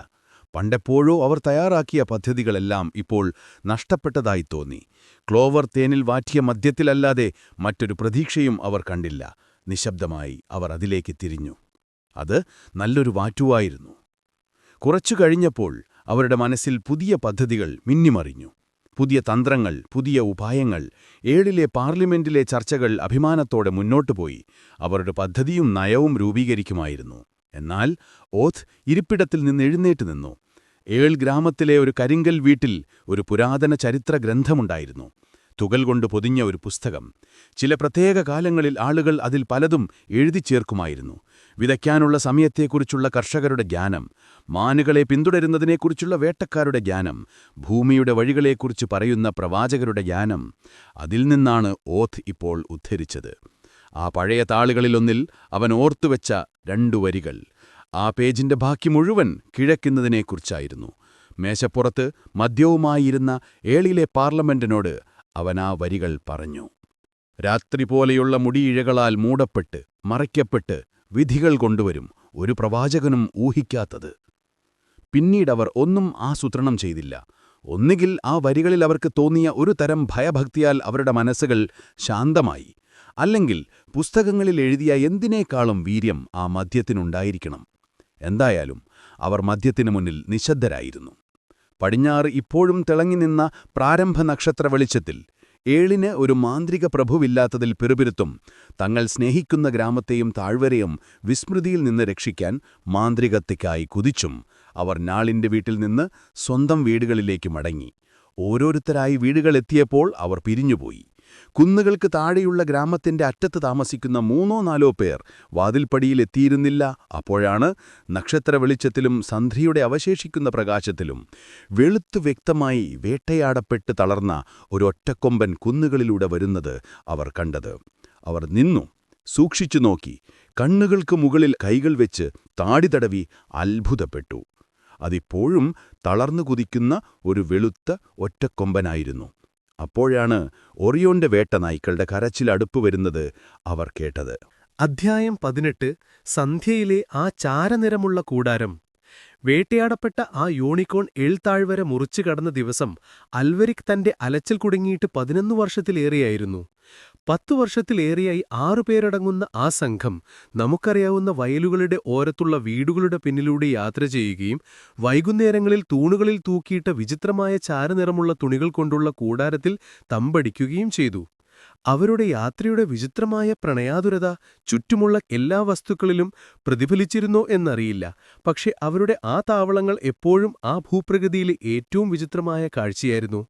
പണ്ടെപ്പോഴോ അവർ തയ്യാറാക്കിയ പദ്ധതികളെല്ലാം ഇപ്പോൾ നഷ്ടപ്പെട്ടതായി തോന്നി. ക്ലോവർ തേനിൽ വാറ്റിയ മദ്യത്തിലല്ലാതെ മറ്റൊരു പ്രതീക്ഷയും അവർ കണ്ടില്ല. നിശബ്ദമായി അവർ അതിലേക്ക് തിരിഞ്ഞു. അത് നല്ലൊരു വാറ്റുവായിരുന്നു. കുറച്ചു കഴിഞ്ഞപ്പോൾ അവരുടെ മനസ്സിൽ പുതിയ പദ്ധതികൾ മിന്നിമറിഞ്ഞു. പുതിയ തന്ത്രങ്ങൾ, പുതിയ ഉപായങ്ങൾ. ഏഴിലെ പാർലമെന്റിലെ ചർച്ചകൾ അഭിമാനത്തോടെ മുന്നോട്ടുപോയി. അവരുടെ പദ്ധതിയും നയവും രൂപീകരിക്കുമായിരുന്നു. എന്നാൽ ഓത്ത് ഇരിപ്പിടത്തിൽ നിന്ന് എഴുന്നേറ്റ് നിന്നു. ഏൾ ഗ്രാമത്തിലെ ഒരു കരിങ്കൽ വീട്ടിൽ ഒരു പുരാതന ചരിത്ര ഗ്രന്ഥമുണ്ടായിരുന്നു. തുകൽ കൊണ്ട് പൊതിഞ്ഞ ഒരു പുസ്തകം. ചില പ്രത്യേക കാലങ്ങളിൽ ആളുകൾ അതിൽ പലതും എഴുതിച്ചേർക്കുമായിരുന്നു. വിതയ്ക്കാനുള്ള സമയത്തെക്കുറിച്ചുള്ള കർഷകരുടെ ജ്ഞാനം, മാനുകളെ പിന്തുടരുന്നതിനെക്കുറിച്ചുള്ള വേട്ടക്കാരുടെ ജ്ഞാനം, ഭൂമിയുടെ വഴികളെക്കുറിച്ച് പറയുന്ന പ്രവാചകരുടെ ജ്ഞാനം. അതിൽ നിന്നാണ് ഓത്ത് ഇപ്പോൾ ഉദ്ധരിച്ചത്. ആ പഴയ താളുകളിലൊന്നിൽ അവൻ ഓർത്തുവെച്ച 2 വരികൾ. ആ പേജിന്റെ ബാക്കി മുഴുവൻ കിഴക്കുന്നതിനെക്കുറിച്ചായിരുന്നു. മേശപ്പുറത്ത് മദ്യവുമായിരുന്ന ഏളിലെ പാർലമെന്റിനോട് അവൻ ആ വരികൾ പറഞ്ഞു. രാത്രി പോലെയുള്ള മുടിയിഴകളാൽ മൂടപ്പെട്ട് മറയ്ക്കപ്പെട്ട് വിധികൾ കൊണ്ടുവരും ഒരു പ്രവാചകനും ഊഹിക്കാത്തത്. പിന്നീടവർ ഒന്നും ആസൂത്രണം ചെയ്തില്ല. ഒന്നുകിൽ ആ വരികളിൽ അവർക്ക് തോന്നിയ ഒരു തരം ഭയഭക്തിയാൽ അവരുടെ മനസ്സുകൾ ശാന്തമായി, അല്ലെങ്കിൽ പുസ്തകങ്ങളിൽ എഴുതിയ എന്തിനേക്കാളും വീര്യം ആ മദ്യത്തിനുണ്ടായിരിക്കണം. എന്തായാലും അവർ മദ്യത്തിനു മുന്നിൽ നിശബ്ദരായിരുന്നു. പടിഞ്ഞാറ് ഇപ്പോഴും തിളങ്ങി നിന്ന പ്രാരംഭ നക്ഷത്ര വെളിച്ചത്തിൽ ഏളിന് ഒരു മാന്ത്രിക പ്രഭുവില്ലാത്തതിൽ പിറുപിറുത്തും തങ്ങൾ സ്നേഹിക്കുന്ന ഗ്രാമത്തെയും താഴ്വരയും വിസ്മൃതിയിൽ നിന്ന് രക്ഷിക്കാൻ മാന്ത്രികതയ്ക്കായി കുതിച്ചും അവർ നാളിന്റെ വീട്ടിൽ നിന്ന് സ്വന്തം വീടുകളിലേക്ക് മടങ്ങി. ഓരോരുത്തരായി വീടുകളെത്തിയപ്പോൾ അവർ പിരിഞ്ഞുപോയി. കുന്നുകൾക്ക് താഴെയുള്ള ഗ്രാമത്തിന്റെ അറ്റത്ത് താമസിക്കുന്ന 3-4 പേർ വാതിൽപ്പടിയിലെത്തിയിരുന്നില്ല. അപ്പോഴാണ് നക്ഷത്ര വെളിച്ചത്തിലും സന്ധ്യയുടെ അവശേഷിക്കുന്ന പ്രകാശത്തിലും വെളുത്തു വ്യക്തമായി വേട്ടയാടപ്പെട്ട് തളർന്ന ഒരൊറ്റക്കൊമ്പൻ കുന്നുകളിലൂടെ വരുന്നത് അവർ കണ്ടത്. അവർ നിന്നു, സൂക്ഷിച്ചു നോക്കി, കണ്ണുകൾക്ക് മുകളിൽ കൈകൾ വെച്ച് താടി തടവി അത്ഭുതപ്പെട്ടു. അതിപ്പോഴും തളർന്നു കുതിക്കുന്ന ഒരു വെളുത്ത ഒറ്റക്കൊമ്പനായിരുന്നു. അപ്പോഴാണ് ഒറിയോന്റെ വേട്ട നായ്ക്കളുടെ കരച്ചിലടുപ്പ് വരുന്നത് അവർ കേട്ടത്. അധ്യായം 18 സന്ധ്യയിലെ ആ ചാരനിറമുള്ള കൂടാരം. വേട്ടയാടപ്പെട്ട ആ യൂണിക്കോൺ എഴുത്താഴ്വര മുറിച്ചു കടന്ന ദിവസം അൽവരിക് തന്റെ അലച്ചിൽ കുടുങ്ങിയിട്ട് 11 വർഷത്തിലേറെയായിരുന്നു. 10 വർഷത്തിലേറെയായി 6 പേരടങ്ങുന്ന ആ സംഘം നമുക്കറിയാവുന്ന വയലുകളുടെ ഓരത്തുള്ള വീടുകളുടെ പിന്നിലൂടെ യാത്ര ചെയ്യുകയും വൈകുന്നേരങ്ങളിൽ തൂണുകളിൽ തൂക്കിയിട്ട വിചിത്രമായ ചാരനിറമുള്ള തുണികൾ കൊണ്ടുള്ള കൂടാരത്തിൽ തമ്പടിക്കുകയും ചെയ്തു. അവരുടെ യാത്രയുടെ വിചിത്രമായ പ്രണയാതുരത ചുറ്റുമുള്ള എല്ലാ വസ്തുക്കളിലും പ്രതിഫലിച്ചിരുന്നോ എന്നറിയില്ല. പക്ഷെ അവരുടെ ആ താവളങ്ങൾ എപ്പോഴും ആ ഭൂപ്രകൃതിയിലെ ഏറ്റവും വിചിത്രമായ കാഴ്ചയായിരുന്നു.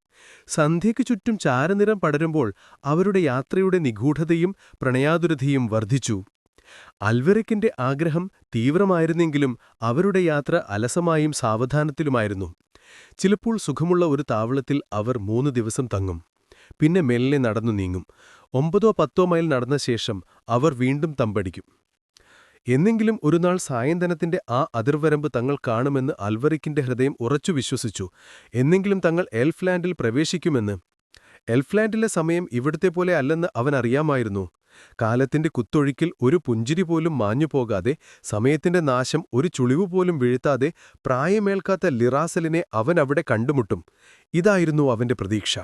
സന്ധ്യയ്ക്കു ചുറ്റും ചാരനിറം പടരുമ്പോൾ അവരുടെ യാത്രയുടെ നിഗൂഢതയും പ്രണയാതുരതയും വർദ്ധിച്ചു. അൽവരിക്കിന്റെ ആഗ്രഹം തീവ്രമായിരുന്നെങ്കിലും അവരുടെ യാത്ര അലസമായും സാവധാനത്തിലുമായിരുന്നു. ചിലപ്പോൾ സുഖമുള്ള ഒരു താവളത്തിൽ അവർ 3 ദിവസം തങ്ങും. പിന്നെ മെല്ലെ നടന്നു നീങ്ങും. 9-10 മൈൽ നടന്ന ശേഷം അവർ വീണ്ടും തമ്പടിക്കും. എന്നെങ്കിലും ഒരുനാൾ സായന്തനത്തിന്റെ ആ അതിർവരമ്പ് തങ്ങൾ കാണുമെന്ന് അൽവരിക്കിന്റെ ഹൃദയം ഉറച്ചു വിശ്വസിച്ചു. എന്നെങ്കിലും തങ്ങൾ എൽഫ്ലാൻഡിൽ പ്രവേശിക്കുമെന്ന്. എൽഫ്ലാൻഡിലെ സമയം ഇവിടുത്തെ പോലെ അല്ലെന്ന് അവനറിയാമായിരുന്നു. കാലത്തിന്റെ കുത്തൊഴുക്കിൽ ഒരു പുഞ്ചിരി പോലും മാഞ്ഞുപോകാതെ, സമയത്തിന്റെ നാശം ഒരു ചുളിവുപോലും വീഴ്ത്താതെ പ്രായമേൽക്കാത്ത ലിറാസലിനെ അവൻ അവിടെ കണ്ടുമുട്ടും. ഇതായിരുന്നു അവന്റെ പ്രതീക്ഷ.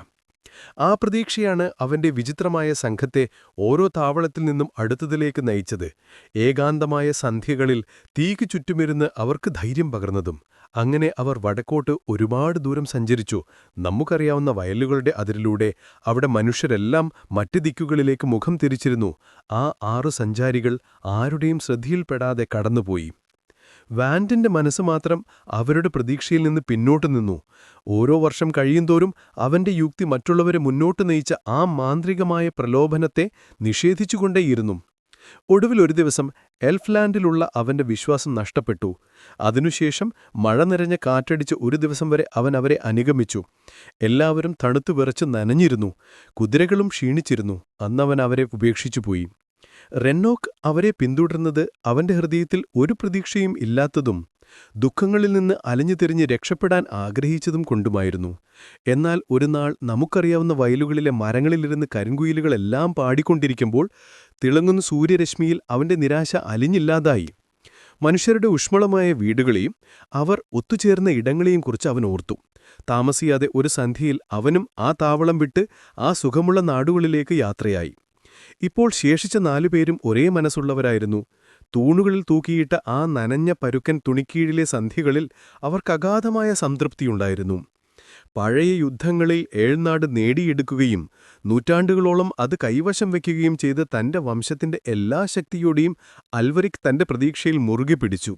ആ പ്രതീക്ഷയാണ് അവന്റെ വിചിത്രമായ സംഘത്തെ ഓരോ താവളത്തിൽ നിന്നും അടുത്തതിലേക്ക് നയിച്ചത്. ഏകാന്തമായ സന്ധ്യകളിൽ തീക്ക് ചുറ്റുമിരുന്ന് അവർക്ക് ധൈര്യം പകർന്നതും. അങ്ങനെ അവർ വടക്കോട്ട് ഒരുപാട് ദൂരം സഞ്ചരിച്ചു. നമുക്കറിയാവുന്ന വയലുകളുടെ അതിരിലൂടെ. അവിടെ മനുഷ്യരെല്ലാം മറ്റ് ദിക്കുകളിലേക്ക് മുഖം തിരിച്ചിരുന്നു. ആ 6 സഞ്ചാരികൾ ആരുടെയും ശ്രദ്ധയിൽപ്പെടാതെ കടന്നുപോയി. വാൻഡിന്റെ മനസ്സ് മാത്രം അവരുടെ പ്രതീക്ഷയിൽ നിന്ന് പിന്നോട്ടു നിന്നു. ഓരോ വർഷം കഴിയുന്തോറും അവന്റെ യുക്തി മറ്റുള്ളവരെ മുന്നോട്ട് നയിച്ച ആ മാന്ത്രികമായ പ്രലോഭനത്തെ നിഷേധിച്ചുകൊണ്ടേയിരുന്നു. ഒടുവിൽ ഒരു ദിവസം എൽഫ്ലാൻഡിലുള്ള അവന്റെ വിശ്വാസം നഷ്ടപ്പെട്ടു. അതിനുശേഷം മഴ നിറഞ്ഞ കാറ്റടിച്ച് ഒരു ദിവസം വരെ അവൻ അവരെ അനുഗമിച്ചു. എല്ലാവരും തണുത്തു വിറച്ച് നനഞ്ഞിരുന്നു. കുതിരകളും ക്ഷീണിച്ചിരുന്നു. അന്നവൻ അവരെ ഉപേക്ഷിച്ചുപോയി. റെന്നോക്ക് അവരെ പിന്തുടർന്നത് അവന്റെ ഹൃദയത്തിൽ ഒരു പ്രതീക്ഷയും ഇല്ലാത്തതും ദുഃഖങ്ങളിൽ നിന്ന് അലഞ്ഞുതിരിഞ്ഞ് രക്ഷപ്പെടാൻ ആഗ്രഹിച്ചതും കൊണ്ടുമായിരുന്നു. എന്നാൽ ഒരുനാൾ നമുക്കറിയാവുന്ന വയലുകളിലെ മരങ്ങളിലിരുന്ന് കരിങ്കുയിലുകളെല്ലാം പാടിക്കൊണ്ടിരിക്കുമ്പോൾ തിളങ്ങുന്ന സൂര്യരശ്മിയിൽ അവന്റെ നിരാശ അലിഞ്ഞില്ലാതായി. മനുഷ്യരുടെ ഊഷ്മളമായ വീടുകളെയും അവർ ഒത്തുചേർന്ന ഇടങ്ങളെയും കുറിച്ച് അവൻ ഓർത്തു. താമസിയാതെ ഒരു സന്ധ്യയിൽ അവനും ആ താവളം വിട്ട് ആ സുഖമുള്ള നാടുകളിലേക്ക് യാത്രയായി. ഇപ്പോൾ ശേഷിച്ച 4 പേരും ഒരേ മനസ്സുള്ളവരായിരുന്നു. തൂണുകളിൽ തൂക്കിയിട്ട ആ നനഞ്ഞ പരുക്കൻ തുണിക്കീഴിലെ സന്ധ്യകളിൽ അവർക്കഗാധമായ സംതൃപ്തിയുണ്ടായിരുന്നു. പഴയ യുദ്ധങ്ങളിൽ ഏഴ്നാട് നേടിയെടുക്കുകയും നൂറ്റാണ്ടുകളോളം അത് കൈവശം വയ്ക്കുകയും ചെയ്ത് തന്റെ വംശത്തിന്റെ എല്ലാ ശക്തിയോടെയും അൽവരിക് തന്റെ പ്രതീക്ഷയിൽ മുറുകെ പിടിച്ചു.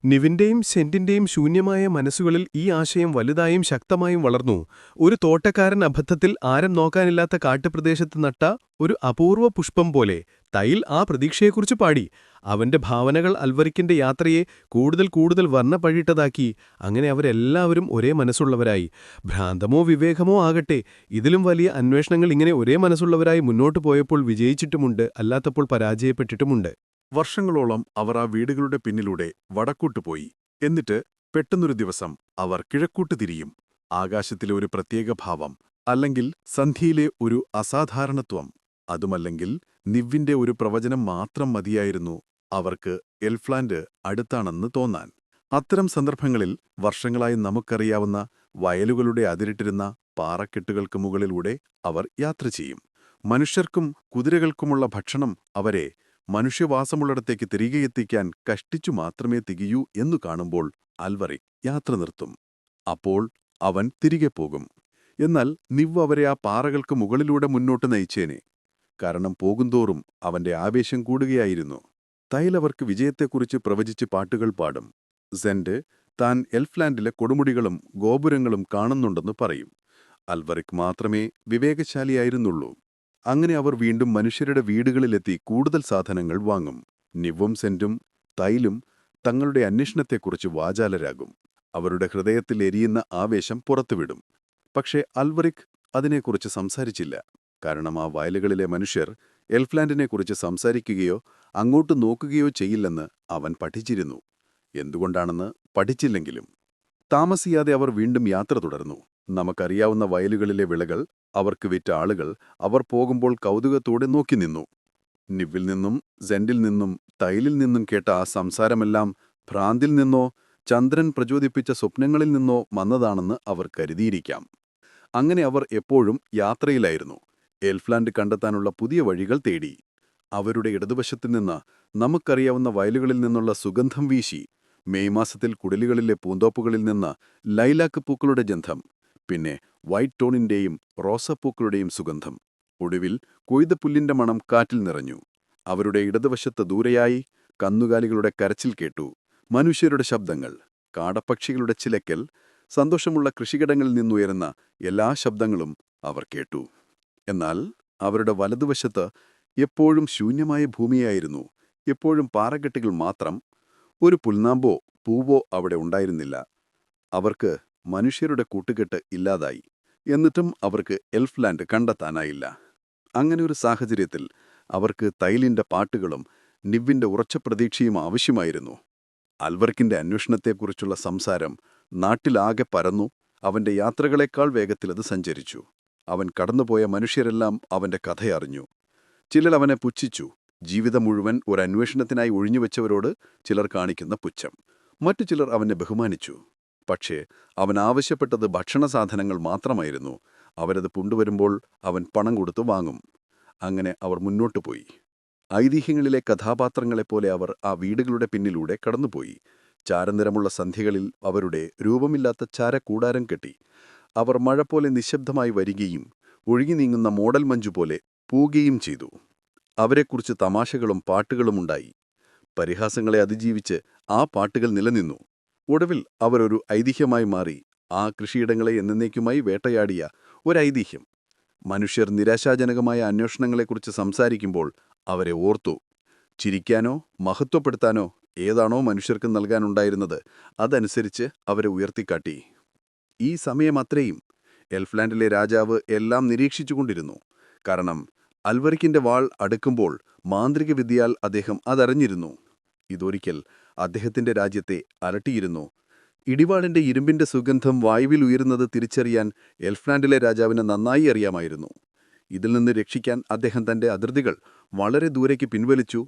നിവിന്റെയും സെന്റിന്റെയും ശൂന്യമായ മനസ്സുകളിൽ ഈ ആശയം വലുതായും ശക്തമായും വളർന്നു. ഒരു തോട്ടക്കാരൻ അബദ്ധത്തിൽ ആരും നോക്കാനില്ലാത്ത കാട്ടുപ്രദേശത്ത് നട്ട ഒരു അപൂർവ പുഷ്പം പോലെ തൈൽ ആ പ്രതീക്ഷയെക്കുറിച്ച് പാടി. അവന്റെ ഭാവനകൾ അൽവരിക്കിന്റെ യാത്രയെ കൂടുതൽ കൂടുതൽ വർണ്ണപ്പഴിട്ടതാക്കി. അങ്ങനെ അവരെല്ലാവരും ഒരേ മനസ്സുള്ളവരായി. ഭ്രാന്തമോ വിവേകമോ ആകട്ടെ, ഇതിലും വലിയ അന്വേഷണങ്ങൾ ഇങ്ങനെ ഒരേ മനസ്സുള്ളവരായി മുന്നോട്ടു പോയപ്പോൾ വിജയിച്ചിട്ടുമുണ്ട്, അല്ലാത്തപ്പോൾ പരാജയപ്പെട്ടിട്ടുമുണ്ട്. വർഷങ്ങളോളം അവർ ആ വീടുകളുടെ പിന്നിലൂടെ വടക്കൂട്ടുപോയി. എന്നിട്ട് പെട്ടെന്നൊരു ദിവസം അവർ കിഴക്കൂട്ട് തിരിയും. ആകാശത്തിലെ ഒരു പ്രത്യേക ഭാവം, അല്ലെങ്കിൽ സന്ധ്യയിലെ ഒരു അസാധാരണത്വം, അതുമല്ലെങ്കിൽ നിവ്വിന്റെ ഒരു പ്രവചനം മാത്രം മതിയായിരുന്നു അവർക്ക് എൽഫ്ലാൻഡ് അടുത്താണെന്ന് തോന്നാൻ. അത്തരം സന്ദർഭങ്ങളിൽ വർഷങ്ങളായി നമുക്കറിയാവുന്ന വയലുകളുടെ അതിരിട്ടിരുന്ന പാറക്കെട്ടുകൾക്ക് മുകളിലൂടെ അവർ യാത്ര ചെയ്യും. മനുഷ്യർക്കും കുതിരകൾക്കുമുള്ള ഭക്ഷണം അവരെ മനുഷ്യവാസമുള്ളിടത്തേക്ക് തിരികെ എത്തിക്കാൻ കഷ്ടിച്ചു മാത്രമേ തികയൂ എന്നു കാണുമ്പോൾ അൽവരിക് യാത്ര നിർത്തും. അപ്പോൾ അവൻ തിരികെ പോകും. എന്നാൽ നിവ് അവരെ ആ പാറകൾക്ക് മുകളിലൂടെ മുന്നോട്ട് നയിച്ചേനെ. കാരണം പോകുന്തോറും അവന്റെ ആവേശം കൂടുകയായിരുന്നു. തൈൽ അവർക്ക് വിജയത്തെക്കുറിച്ച് പ്രവചിച്ച് പാട്ടുകൾ പാടും. സെന്റ് താൻ എൽഫ്ലാൻഡിലെ കൊടുമുടികളും ഗോപുരങ്ങളും കാണുന്നുണ്ടെന്ന് പറയും. അൽവരിക് മാത്രമേ വിവേകശാലിയായിരുന്നുള്ളൂ. അങ്ങനെ അവർ വീണ്ടും മനുഷ്യരുടെ വീടുകളിലെത്തി കൂടുതൽ സാധനങ്ങൾ വാങ്ങും. നിവും സെന്റും തൈലും തങ്ങളുടെ അന്വേഷണത്തെക്കുറിച്ച് വാചാലരാകും. അവരുടെ ഹൃദയത്തിൽ എരിയുന്ന ആവേശം പുറത്തുവിടും. പക്ഷേ അൽവരിക് അതിനെക്കുറിച്ച് സംസാരിച്ചില്ല. കാരണം ആ വയലുകളിലെ മനുഷ്യർ എൽഫ്ലാൻഡിനെക്കുറിച്ച് സംസാരിക്കുകയോ അങ്ങോട്ട് നോക്കുകയോ ചെയ്യില്ലെന്ന് അവൻ പഠിച്ചിരുന്നു. എന്തുകൊണ്ടാണെന്ന് പഠിച്ചില്ലെങ്കിലും താമസിയാതെ അവർ വീണ്ടും യാത്ര തുടർന്നു. നമുക്കറിയാവുന്ന വയലുകളിലെ വിളകൾ, അവർക്ക് വിറ്റ ആളുകൾ, അവർ പോകുമ്പോൾ കൗതുകത്തോടെ നോക്കി നിന്നു. നിവിൽ നിന്നും സെൻഡിൽ നിന്നും തൈലിൽ നിന്നും കേട്ട ആ സംസാരമെല്ലാം ഭ്രാന്തിൽ നിന്നോ ചന്ദ്രൻ പ്രചോദിപ്പിച്ച സ്വപ്നങ്ങളിൽ നിന്നോ വന്നതാണെന്ന് അവർ കരുതിയിരിക്കാം. അങ്ങനെ അവർ എപ്പോഴും യാത്രയിലായിരുന്നു, എൽഫ്ലാൻഡ് കണ്ടെത്താനുള്ള പുതിയ വഴികൾ തേടി. അവരുടെ ഇടതുവശത്തു നിന്ന് നമുക്കറിയാവുന്ന വയലുകളിൽ നിന്നുള്ള സുഗന്ധം വീശി. മെയ് മാസത്തിൽ കുടിലുകളിലെ പൂന്തോപ്പുകളിൽ നിന്ന് ലൈലാക്ക് പൂക്കളുടെ ഗന്ധം, പിന്നെ വൈറ്റ് ടോണിന്റെയും റോസപ്പൂക്കളുടെയും സുഗന്ധം. ഒടുവിൽ കൊയ്ത പുല്ലിന്റെ മണം കാറ്റിൽ നിറഞ്ഞു. അവരുടെ ഇടതുവശത്ത് ദൂരെയായി കന്നുകാലികളുടെ കരച്ചിൽ കേട്ടു. മനുഷ്യരുടെ ശബ്ദങ്ങൾ, കാടപ്പക്ഷികളുടെ ചിലക്കൽ, സന്തോഷമുള്ള കൃഷിയിടങ്ങളിൽ നിന്നുയരുന്ന എല്ലാ ശബ്ദങ്ങളും അവർ കേട്ടു. എന്നാൽ അവരുടെ വലതുവശത്ത് എപ്പോഴും ശൂന്യമായ ഭൂമിയായിരുന്നു. എപ്പോഴും പാറക്കെട്ടുകൾ മാത്രം. ഒരു പുൽനാമ്പോ പൂവോ അവിടെ ഉണ്ടായിരുന്നില്ല. അവർക്ക് മനുഷ്യരുടെ കൂട്ടുകെട്ട് ഇല്ലാതായി. എന്നിട്ടും അവർക്ക് എൽഫ്ലാൻഡ് കണ്ടെത്താനായില്ല. അങ്ങനെ ഒരു സാഹചര്യത്തിൽ അവർക്ക് തൈലിന്റെ പാട്ടുകളും നിവിന്റെ ഉറച്ച പ്രതീക്ഷയും ആവശ്യമായിരുന്നു. അൽവറിക്കിന്റെ അന്വേഷണത്തെക്കുറിച്ചുള്ള സംസാരം നാട്ടിലാകെ പരന്നു. അവന്റെ യാത്രകളെക്കാൾ വേഗത്തിലത് സഞ്ചരിച്ചു. അവൻ കടന്നുപോയ മനുഷ്യരെല്ലാം അവന്റെ കഥയറിഞ്ഞു. ചിലർ അവനെ പുച്ഛിച്ചു. ജീവിതം മുഴുവൻ ഒരു അന്വേഷണത്തിനായി ഒഴിഞ്ഞുവെച്ചവരോട് ചിലർ കാണിക്കുന്ന പുച്ഛം. മറ്റു ചിലർ അവനെ ബഹുമാനിച്ചു. പക്ഷേ അവൻ ആവശ്യപ്പെട്ടത് ഭക്ഷണസാധനങ്ങൾ മാത്രമായിരുന്നു. അവരത് കൊണ്ടുവരുമ്പോൾ അവൻ പണം കൊടുത്തു വാങ്ങും. അങ്ങനെ അവർ മുന്നോട്ടുപോയി. ഐതിഹ്യങ്ങളിലെ കഥാപാത്രങ്ങളെപ്പോലെ അവർ ആ വീടുകളുടെ പിന്നിലൂടെ കടന്നുപോയി. ചാരനിറമുള്ള സന്ധ്യകളിൽ അവരുടെ രൂപമില്ലാത്ത ചാരക്കൂടാരം കെട്ടി. അവർ മഴ പോലെ നിശബ്ദമായി വരികയും ഒഴുകി നീങ്ങുന്ന മോഡൽ മഞ്ജുപോലെ പോവുകയും ചെയ്തു. അവരെക്കുറിച്ച് തമാശകളും പാട്ടുകളുമുണ്ടായി. പരിഹാസങ്ങളെ അതിജീവിച്ച് ആ പാട്ടുകൾ നിലനിന്നു. ഒടുവിൽ അവരൊരു ഐതിഹ്യമായി മാറി. ആ കൃഷിയിടങ്ങളെ എന്നേക്കുമായി വേട്ടയാടിയ ഒരൈതിഹ്യം. മനുഷ്യർ നിരാശാജനകമായ അന്വേഷണങ്ങളെക്കുറിച്ച് സംസാരിക്കുമ്പോൾ അവരെ ഓർത്തു. ചിരിക്കാനോ മഹത്വപ്പെടുത്താനോ ഏതാണോ മനുഷ്യർക്ക് നൽകാനുണ്ടായിരുന്നത് അതനുസരിച്ച് അവരെ ഉയർത്തിക്കാട്ടി. ഈ സമയമത്രയും എൽഫ്ലാൻഡിലെ രാജാവ് എല്ലാം നിരീക്ഷിച്ചുകൊണ്ടിരുന്നു. കാരണം അൽവറിക്കിന്റെ വാൾ അടുക്കുമ്പോൾ മാന്ത്രിക വിദ്യയാൽ അദ്ദേഹം അതറിഞ്ഞിരുന്നു. ഇതൊരിക്കൽ അദ്ദേഹത്തിന്റെ രാജ്യത്തെ അലട്ടിയിരുന്നു. ഇടിവാളിന്റെ ഇരുമ്പിന്റെ സുഗന്ധം വായുവിൽ ഉയരുന്നത് തിരിച്ചറിയാൻ എൽഫ്ലാൻഡിലെ രാജാവിന് നന്നായി അറിയാമായിരുന്നു. ഇതിൽ നിന്ന് രക്ഷിക്കാൻ അദ്ദേഹം തന്റെ അതിർത്തികൾ വളരെ ദൂരേക്ക് പിൻവലിച്ചു.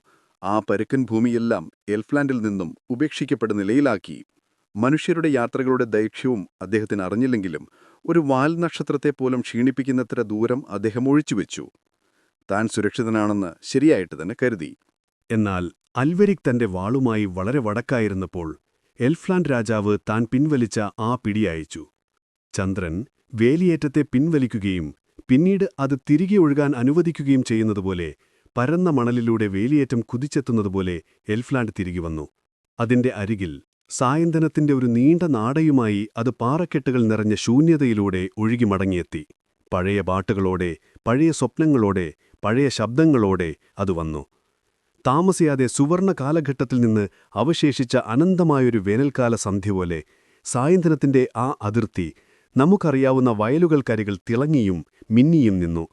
ആ പരുക്കൻ ഭൂമിയെല്ലാം എൽഫ്ലാൻഡിൽ നിന്നും ഉപേക്ഷിക്കപ്പെട്ട നിലയിലാക്കി. മനുഷ്യരുടെ യാത്രകളുടെ ദൈർഘ്യവും അദ്ദേഹത്തിന് അറിഞ്ഞില്ലെങ്കിലും ഒരു വാൽ നക്ഷത്രത്തെപ്പോലും ക്ഷീണിപ്പിക്കുന്നത്ര ദൂരം അദ്ദേഹം ഒഴിച്ചുവെച്ചു. താൻ സുരക്ഷിതനാണെന്ന് ശരിയായിട്ട് തന്നെ കരുതി. എന്നാൽ അൽവരിക് തന്റെ വാളുമായി വളരെ വടക്കായിരുന്നപ്പോൾ എൽഫ്ലാൻഡ് രാജാവ് താൻ പിൻവലിച്ച ആ പിടിയയച്ചു. ചന്ദ്രൻ വേലിയേറ്റത്തെ പിൻവലിക്കുകയും പിന്നീട് അത് തിരികെ ഒഴുകാൻ അനുവദിക്കുകയും ചെയ്യുന്നതുപോലെ പരന്ന മണലിലൂടെ വേലിയേറ്റം കുതിച്ചെത്തുന്നതുപോലെ എൽഫ്ലാൻഡ് തിരികെ വന്നു. അതിന്റെ അരികിൽ സായന്തനത്തിന്റെ ഒരു നീണ്ട നാടയുമായി അത് പാറക്കെട്ടുകൾ നിറഞ്ഞ ശൂന്യതയിലൂടെ ഒഴുകി മടങ്ങിയെത്തി. പഴയ പാട്ടുകളോടെ, പഴയ സ്വപ്നങ്ങളോടെ, പഴയ ശബ്ദങ്ങളോടെ അത് വന്നു. താമസിയാതെ സുവർണ കാലഘട്ടത്തിൽ നിന്ന് അവശേഷിച്ച അനന്തമായൊരു വേനൽക്കാല സന്ധ്യ പോലെ സായന്തനത്തിന്റെ ആ അതിർത്തി നമുക്കറിയാവുന്ന വയലുകൾക്കരികൾ തിളങ്ങിയും മിന്നിയും നിന്നു.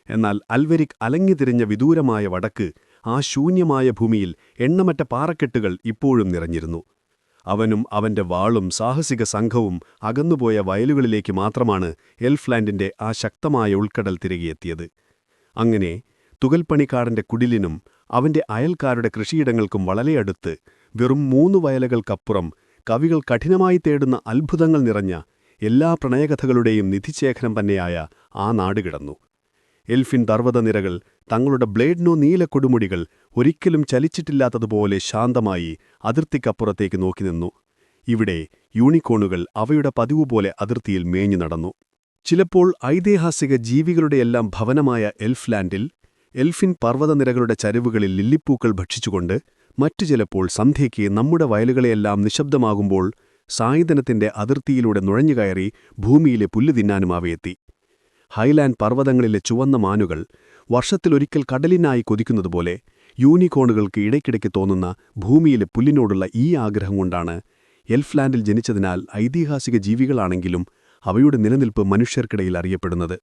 എന്നാൽ അൽവരിക് അലങ്ങിത്തിരിഞ്ഞ വിദൂരമായ വടക്ക് ആ ശൂന്യമായ ഭൂമിയിൽ എണ്ണമറ്റ പാറക്കെട്ടുകൾ ഇപ്പോഴും നിറഞ്ഞിരുന്നു. അവനും അവന്റെ വാളും സാഹസിക സംഘവും അകന്നുപോയ വയലുകളിലേക്ക് മാത്രമാണ് എൽഫ്ലാൻഡിന്റെ ആ ശക്തമായ ഉൾക്കടൽ തിരികെയെത്തിയത്. അങ്ങനെ തുകൽപ്പണിക്കാരന്റെ കുടിലിനും അവന്റെ അയൽക്കാരുടെ കൃഷിയിടങ്ങൾക്കും വളരെ അടുത്ത്, വെറും 3 വയലുകൾക്കപ്പുറം, കവികൾ കഠിനമായി തേടുന്ന അത്ഭുതങ്ങൾ നിറഞ്ഞ എല്ലാ പ്രണയകഥകളുടെയും നിധിശേഖരം തന്നെയായ ആ നാട് കിടന്നു. എൽഫിൻ പർവ്വതനിരകൾ തങ്ങളുടെ ബ്ലേഡ്നോ നീല കൊടുമുടികൾ ഒരിക്കലും ചലിച്ചിട്ടില്ലാത്തതുപോലെ ശാന്തമായി അതിർത്തിക്കപ്പുറത്തേക്ക് നോക്കി നിന്നു. ഇവിടെ യൂണിക്കോണുകൾ അവയുടെ പതിവുപോലെ അതിർത്തിയിൽ മേഞ്ഞു നടന്നു. ചിലപ്പോൾ ഐതിഹാസിക ജീവികളുടെയെല്ലാം ഭവനമായ എൽഫ്ലാൻഡിൽ എൽഫിൻ പർവ്വതനിരകളുടെ ചരിവുകളിൽ ലില്ലിപ്പൂക്കൾ ഭക്ഷിച്ചുകൊണ്ട്, മറ്റു ചിലപ്പോൾ സന്ധ്യയ്ക്ക് നമ്മുടെ വയലുകളെയെല്ലാം നിശബ്ദമാകുമ്പോൾ സായന്തനത്തിന്റെ അതിർത്തിയിലൂടെ നുഴഞ്ഞുകയറി ഭൂമിയിലെ പുല്ല് തിന്നാനും അവയെത്തി. ഹൈലാൻഡ് പർവ്വതങ്ങളിലെ ചുവന്ന മാനുകൾ വർഷത്തിലൊരിക്കൽ കടലിനായി കൊതിക്കുന്നതുപോലെ യൂണിക്കോണുകൾക്ക് ഇടയ്ക്കിടയ്ക്ക് തോന്നുന്ന ഭൂമിയിലെ പുല്ലിനോടുള്ള ഈ ആഗ്രഹം കൊണ്ടാണ് എൽഫ്ലാൻഡിൽ ജനിച്ചതിനാൽ ഐതിഹാസിക ജീവികളാണെങ്കിലും അവയുടെ നിലനിൽപ്പ് മനുഷ്യർക്കിടയിൽ അറിയപ്പെടുന്നത്.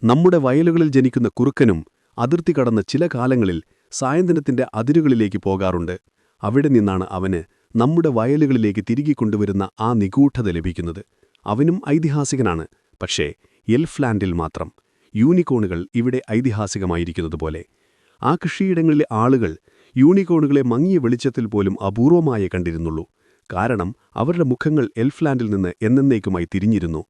നമ്മുടെ വയലുകളിൽ ജനിക്കുന്ന കുറുക്കനും അതിർത്തി കടന്ന് ചില കാലങ്ങളിൽ സായന്തനത്തിന്റെ അതിരുകളിലേക്ക് പോകാറുണ്ട്. അവിടെ നിന്നാണ് അവന് നമ്മുടെ വയലുകളിലേക്ക് തിരികെ കൊണ്ടുവരുന്ന ആ നിഗൂഢത ലഭിക്കുന്നത്. അവനും ഐതിഹാസികനാണ്. പക്ഷേ എൽഫ്ലാൻഡിൽ മാത്രം യൂണിക്കോണുകൾ ഇവിടെ ഐതിഹാസികമായിരിക്കുന്നതുപോലെ. ആ കൃഷിയിടങ്ങളിലെ ആളുകൾ യൂണിക്കോണുകളെ മങ്ങിയ വെളിച്ചത്തിൽ പോലും അപൂർവമായേ കണ്ടിരുന്നുള്ളൂ. കാരണം അവരുടെ മുഖങ്ങൾ എൽഫ്ലാൻഡിൽ നിന്ന് എന്നേക്കുമായി തിരിഞ്ഞിരുന്നു.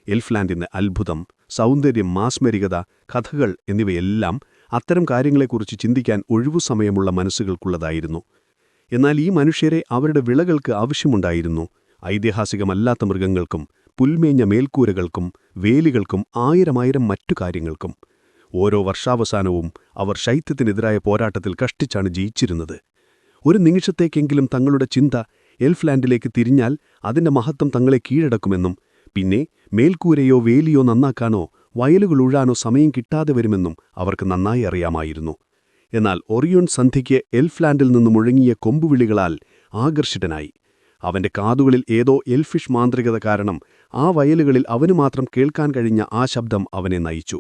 എൽഫ്ലാൻഡിന് അത്ഭുതം, സൗന്ദര്യം, മാസ്മരികത, കഥകൾ എന്നിവയെല്ലാം അത്തരം കാര്യങ്ങളെക്കുറിച്ച് ചിന്തിക്കാൻ ഒഴിവുസമയമുള്ള മനസ്സുകൾക്കുള്ളതായിരുന്നു. എന്നാൽ ഈ മനുഷ്യരെ അവരുടെ വിളകൾക്ക് ആവശ്യമുണ്ടായിരുന്നു. ഐതിഹാസികമല്ലാത്ത മൃഗങ്ങൾക്കും പുൽമേഞ്ഞ മേൽക്കൂരകൾക്കും വേലികൾക്കും ആയിരമായിരം മറ്റു കാര്യങ്ങൾക്കും. ഓരോ വർഷാവസാനവും അവർ ശൈത്യത്തിനെതിരായ പോരാട്ടത്തിൽ കഷ്ടിച്ചാണ് ജയിച്ചിരുന്നത്. ഒരു നിമിഷത്തേക്കെങ്കിലും തങ്ങളുടെ ചിന്ത എൽഫ്ലാൻഡിലേക്ക് തിരിഞ്ഞാൽ അതിന്റെ മഹത്വം തങ്ങളെ കീഴടക്കുമെന്നും പിന്നെ മേൽക്കൂരയോ വേലിയോ നന്നാക്കാനോ വയലുകൾ ഉഴാനോ സമയം കിട്ടാതെ വരുമെന്നും അവർക്ക് നന്നായി അറിയാമായിരുന്നു. എന്നാൽ ഒറിയോൺ സന്ധ്യയ്ക്ക് എൽഫ്ലാൻഡിൽ നിന്ന് മുഴങ്ങിയ കൊമ്പുവിളികളാൽ ആകർഷിതനായി. അവന്റെ കാതുകളിൽ ഏതോ എൽഫിഷ് മാന്ത്രികത കാരണം ആ വയലുകളിൽ അവനു മാത്രം കേൾക്കാൻ കഴിഞ്ഞ ആ ശബ്ദം അവനെ നയിച്ചു.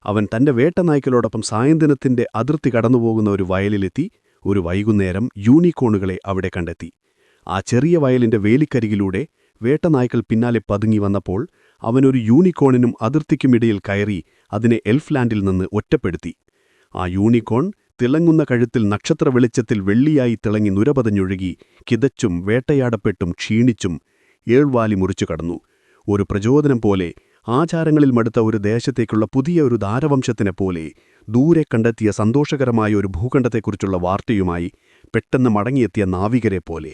അവൻ തന്റെ വേട്ടനായ്ക്കളോടൊപ്പം സായന്തനത്തിന്റെ അതിർത്തി കടന്നുപോകുന്ന ഒരു വയലിലെത്തി. ഒരു വൈകുന്നേരം യൂണിക്കോണുകളെ അവിടെ കണ്ടെത്തി. ആ ചെറിയ വയലിന്റെ വേലിക്കരികിലൂടെ വേട്ടനായ്ക്കൾ പിന്നാലെ പതുങ്ങി വന്നപ്പോൾ അവനൊരു യൂണിക്കോണിനും അതിർത്തിക്കുമിടയിൽ കയറി അതിനെ എൽഫ്ലാൻഡിൽ നിന്ന് ഒറ്റപ്പെടുത്തി. ആ യൂണിക്കോൺ തിളങ്ങുന്ന കഴുത്തിൽ നക്ഷത്ര വെളിച്ചത്തിൽ വെള്ളിയായി തിളങ്ങി നുരപതഞ്ഞൊഴുകി കിതച്ചും വേട്ടയാടപ്പെട്ടും ക്ഷീണിച്ചും ഏഴ്വാലി മുറിച്ചു കടന്നു. ഒരു പ്രചോദനം പോലെ, ആചാരങ്ങളിൽ മടുത്ത ഒരു ദേശത്തേക്കുള്ള പുതിയ ഒരു താരവംശത്തിനെപ്പോലെ, ദൂരെ കണ്ടെത്തിയ സന്തോഷകരമായ ഒരു ഭൂഖണ്ഡത്തെക്കുറിച്ചുള്ള വാർത്തയുമായി പെട്ടെന്ന് മടങ്ങിയെത്തിയ നാവികരെപ്പോലെ.